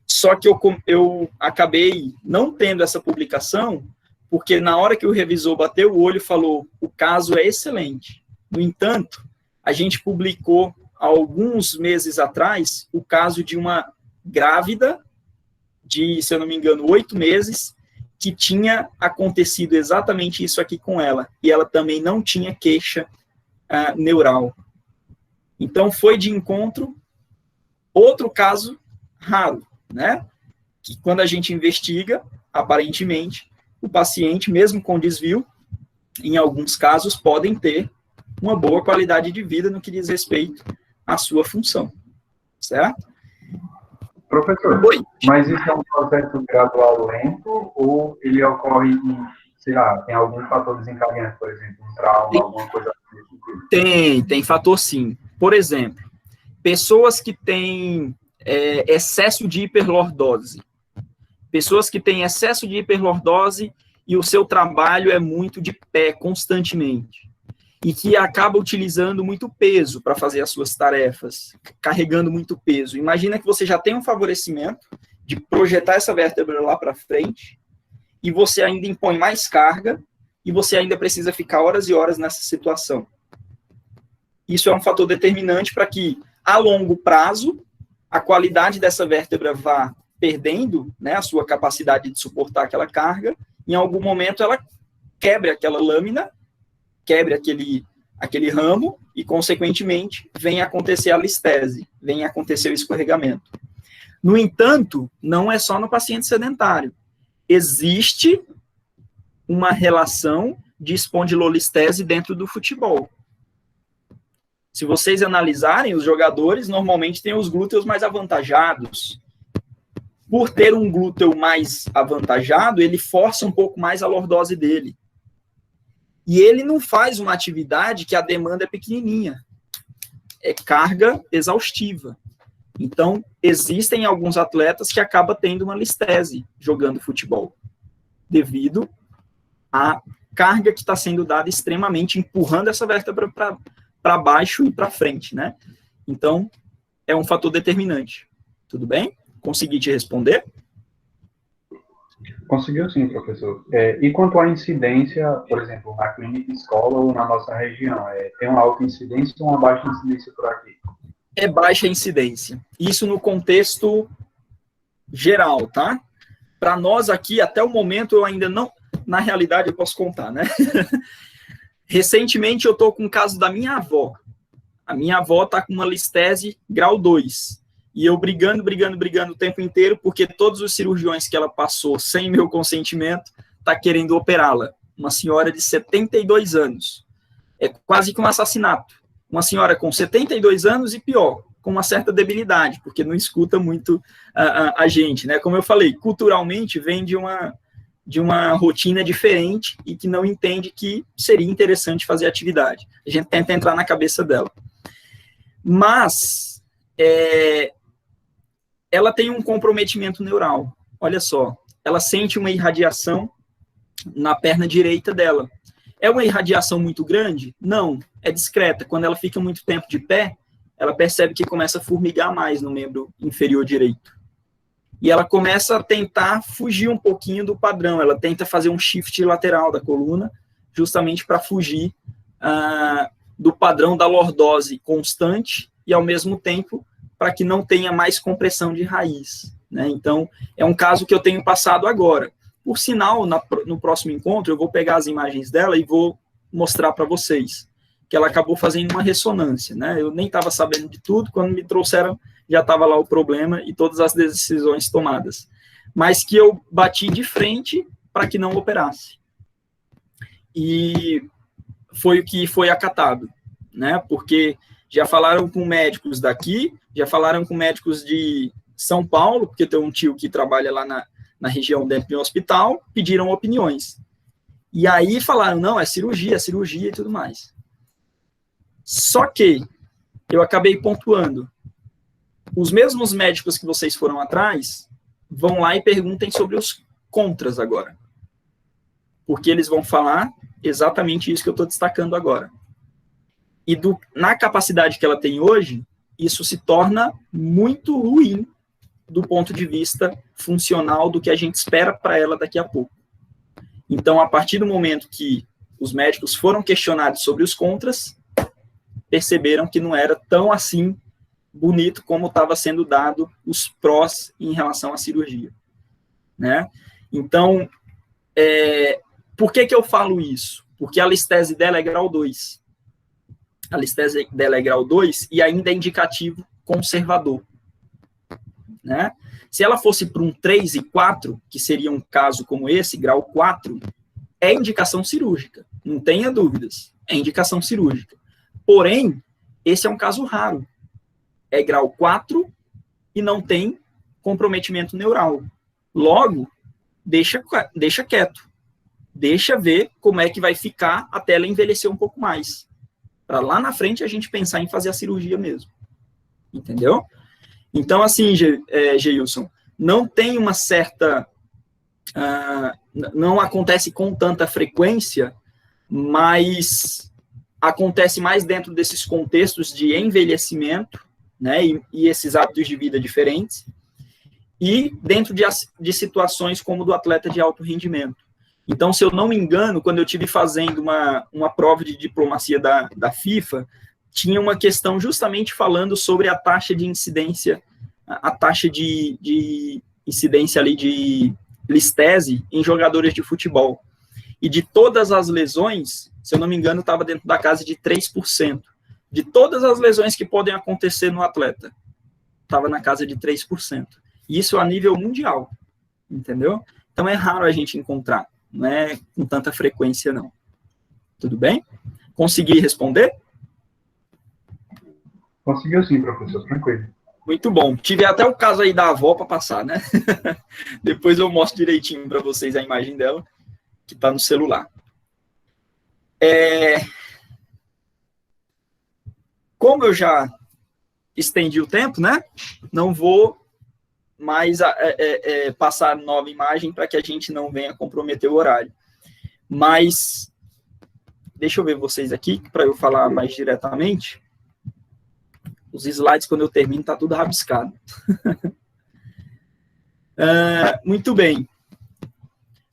Só que eu acabei não tendo essa publicação, porque na hora que o revisor bateu o olho e falou, o caso é excelente. No entanto, a gente publicou, há alguns meses atrás, o caso de uma grávida de, se eu não me engano, 8 meses, que tinha acontecido exatamente isso aqui com ela. E ela também não tinha queixa neural. Então, foi de encontro outro caso raro, né? Que quando a gente investiga, aparentemente, o paciente, mesmo com desvio, em alguns casos, podem ter uma boa qualidade de vida no que diz respeito à sua função, certo? Professor, Oi. Mas isso é um processo gradual lento ou ele ocorre em, sei lá, tem algum fator desencadeante, por exemplo, um trauma, alguma coisa assim? Tem fator sim. Por exemplo, pessoas que têm excesso de hiperlordose. Pessoas que têm excesso de hiperlordose e o seu trabalho é muito de pé, constantemente. E que acaba utilizando muito peso para fazer as suas tarefas, carregando muito peso. Imagina que você já tem um favorecimento de projetar essa vértebra lá para frente, e você ainda impõe mais carga, e você ainda precisa ficar horas e horas nessa situação. Isso é um fator determinante para que, a longo prazo, a qualidade dessa vértebra vá perdendo, né, a sua capacidade de suportar aquela carga, em algum momento ela quebre aquela lâmina, quebre aquele ramo e, consequentemente, vem acontecer a listese, vem acontecer o escorregamento. No entanto, não é só no paciente sedentário. Existe uma relação de espondilolistese dentro do futebol. Se vocês analisarem, os jogadores normalmente têm os glúteos mais avantajados. Por ter um glúteo mais avantajado, ele força um pouco mais a lordose dele. E ele não faz uma atividade que a demanda é pequenininha. É carga exaustiva. Então, existem alguns atletas que acabam tendo uma listese jogando futebol, devido à carga que está sendo dada extremamente, empurrando essa vértebra para baixo e para frente, né? Então, é um fator determinante. Tudo bem? Consegui te responder? Conseguiu sim, professor. E quanto à incidência, por exemplo, na clínica escola ou na nossa região, tem uma alta incidência ou uma baixa incidência por aqui? É baixa incidência. Isso no contexto geral, tá? Para nós aqui, até o momento, eu ainda não... Na realidade, eu posso contar, né? Recentemente, eu estou com o caso da minha avó. A minha avó está com uma listese grau 2. E eu brigando o tempo inteiro, porque todos os cirurgiões que ela passou sem meu consentimento tá querendo operá-la. Uma senhora de 72 anos. É quase que um assassinato. Uma senhora com 72 anos e pior, com uma certa debilidade, porque não escuta muito a gente, né? Como eu falei, culturalmente vem de uma rotina diferente e que não entende que seria interessante fazer atividade. A gente tenta entrar na cabeça dela. Mas ela tem um comprometimento neural. Olha só, ela sente uma irradiação na perna direita dela. É uma irradiação muito grande? Não, é discreta. Quando ela fica muito tempo de pé, ela percebe que começa a formigar mais no membro inferior direito. E ela começa a tentar fugir um pouquinho do padrão. Ela tenta fazer um shift lateral da coluna, justamente para fugir do padrão da lordose constante e, ao mesmo tempo, para que não tenha mais compressão de raiz, né? Então, é um caso que eu tenho passado agora. Por sinal, no próximo encontro, eu vou pegar as imagens dela e vou mostrar para vocês que ela acabou fazendo uma ressonância, né? Eu nem estava sabendo de tudo, quando me trouxeram, já estava lá o problema e todas as decisões tomadas. Mas que eu bati de frente para que não operasse. E foi o que foi acatado, né? Porque já falaram com médicos daqui, já falaram com médicos de São Paulo, porque tem um tio que trabalha lá na região dentro de um hospital, pediram opiniões. E aí falaram, não, é cirurgia e tudo mais. Só que eu acabei pontuando. Os mesmos médicos que vocês foram atrás vão lá e perguntem sobre os contras agora. Porque eles vão falar exatamente isso que eu estou destacando agora. E na capacidade que ela tem hoje, isso se torna muito ruim do ponto de vista funcional do que a gente espera para ela daqui a pouco. Então, a partir do momento que os médicos foram questionados sobre os contras, perceberam que não era tão assim bonito como estava sendo dado os prós em relação à cirurgia, né? Então, por que eu falo isso? Porque a listese dela é grau 2. A listese dela é grau 2 e ainda é indicativo conservador, né? Se ela fosse para um 3 e 4, que seria um caso como esse, grau 4, é indicação cirúrgica, não tenha dúvidas, é indicação cirúrgica. Porém, esse é um caso raro. É grau 4 e não tem comprometimento neural. Logo, deixa quieto. Deixa ver como é que vai ficar até ela envelhecer um pouco mais. Para lá na frente a gente pensar em fazer a cirurgia mesmo. Entendeu? Então, assim, Geilson, não tem uma certa... não acontece com tanta frequência, mas acontece mais dentro desses contextos de envelhecimento, né, e esses hábitos de vida diferentes, e dentro de situações como do atleta de alto rendimento. Então, se eu não me engano, quando eu estive fazendo uma prova de diplomacia da FIFA, tinha uma questão justamente falando sobre a taxa de incidência, a taxa de incidência ali de listese em jogadores de futebol. E de todas as lesões, se eu não me engano, estava dentro da casa de 3%. De todas as lesões que podem acontecer no atleta, estava na casa de 3%. Isso a nível mundial, entendeu? Então é raro a gente encontrar, não é com tanta frequência, não. Tudo bem? Consegui responder? Conseguiu sim, professor, tranquilo. Muito bom. Tive até o caso aí da avó para passar, né? Depois eu mostro direitinho para vocês a imagem dela, que está no celular. Como eu já estendi o tempo, né? Não vou mais passar nova imagem para que a gente não venha comprometer o horário. Mas, deixa eu ver vocês aqui, para eu falar mais diretamente. Os slides, quando eu termino, tá tudo rabiscado. Muito bem.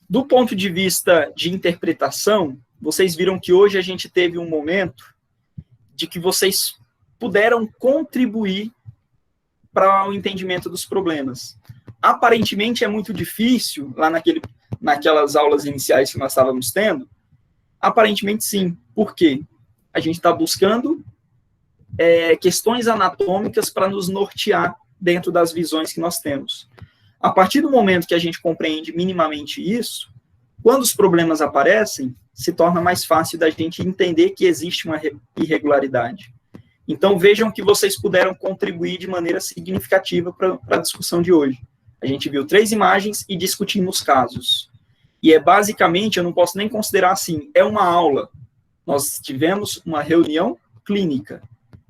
Do ponto de vista de interpretação, vocês viram que hoje a gente teve um momento de que vocês puderam contribuir para o entendimento dos problemas. Aparentemente é muito difícil, lá naquelas aulas iniciais que nós estávamos tendo, aparentemente sim, Por quê? A gente está buscando questões anatômicas para nos nortear dentro das visões que nós temos. A partir do momento que a gente compreende minimamente isso, quando os problemas aparecem, se torna mais fácil da gente entender que existe uma irregularidade. Então, vejam que vocês puderam contribuir de maneira significativa para a discussão de hoje. A gente viu 3 imagens e discutimos casos. E basicamente, eu não posso nem considerar assim, é uma aula. Nós tivemos uma reunião clínica.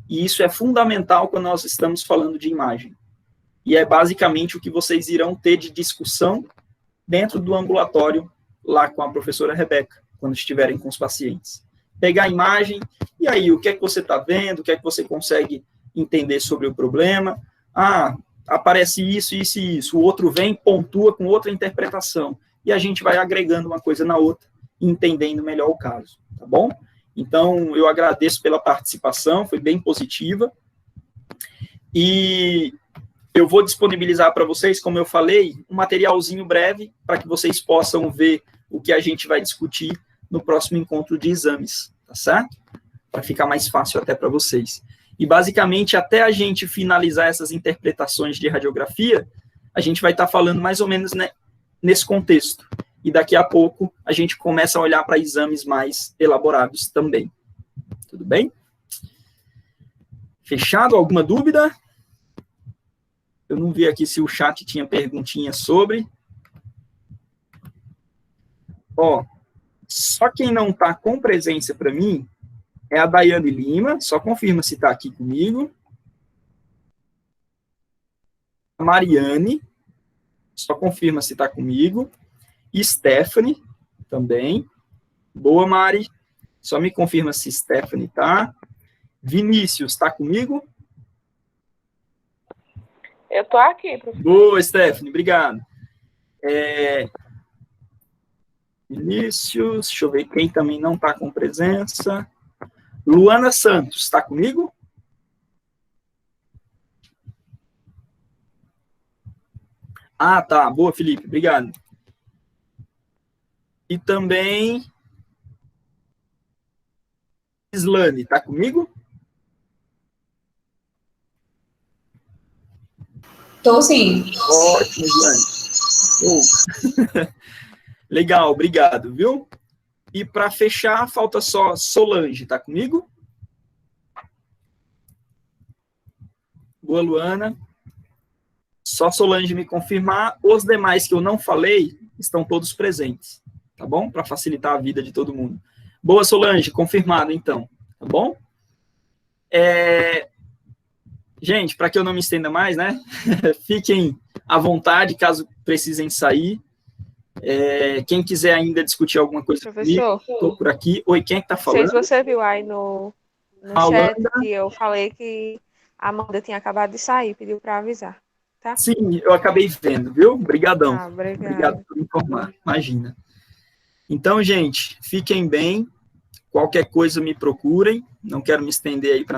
E isso é fundamental quando nós estamos falando de imagem. E é basicamente o que vocês irão ter de discussão dentro do ambulatório, lá com a professora Rebeca, quando estiverem com os pacientes. Pegar a imagem, e aí, o que é que você está vendo, o que é que você consegue entender sobre o problema? Aparece isso, isso e isso. O outro vem, pontua com outra interpretação. E a gente vai agregando uma coisa na outra, entendendo melhor o caso, tá bom? Então, eu agradeço pela participação, foi bem positiva. E eu vou disponibilizar para vocês, como eu falei, um materialzinho breve, para que vocês possam ver o que a gente vai discutir no próximo encontro de exames, tá certo? Para ficar mais fácil até para vocês. E, basicamente, até a gente finalizar essas interpretações de radiografia, a gente vai estar falando mais ou menos, né, nesse contexto. E daqui a pouco a gente começa a olhar para exames mais elaborados também. Tudo bem? Fechado? Alguma dúvida? Eu não vi aqui se o chat tinha perguntinha sobre. Só quem não está com presença para mim é a Daiane Lima, só confirma se está aqui comigo. A Mariane, só confirma se está comigo. Stephanie, também. Boa, Mari. Só me confirma se Stephanie tá. Vinícius, está comigo? Eu tô aqui, professor. Boa, Stephanie, obrigado. Vinícius, deixa eu ver quem também não está com presença. Luana Santos, está comigo? Tá. Boa, Felipe, obrigado. E também Islane, está comigo? Tô sim. Ótimo, Islane. Legal, obrigado, viu? E para fechar, falta só Solange, está comigo? Boa, Luana. Só Solange me confirmar. Os demais que eu não falei estão todos presentes. Tá bom? Para facilitar a vida de todo mundo. Boa, Solange, confirmado, então. Tá bom? Gente, para que eu não me estenda mais, né? Fiquem à vontade, caso precisem sair. Quem quiser ainda discutir alguma coisa Professor, comigo, estou por aqui. Oi, quem é que está falando? Não sei se você viu aí no chat que eu falei que a Amanda tinha acabado de sair, pediu para avisar. Tá? Sim, eu acabei vendo, viu? Obrigadão. Obrigado por me informar, imagina. Então, gente, fiquem bem. Qualquer coisa me procurem. Não quero me estender aí para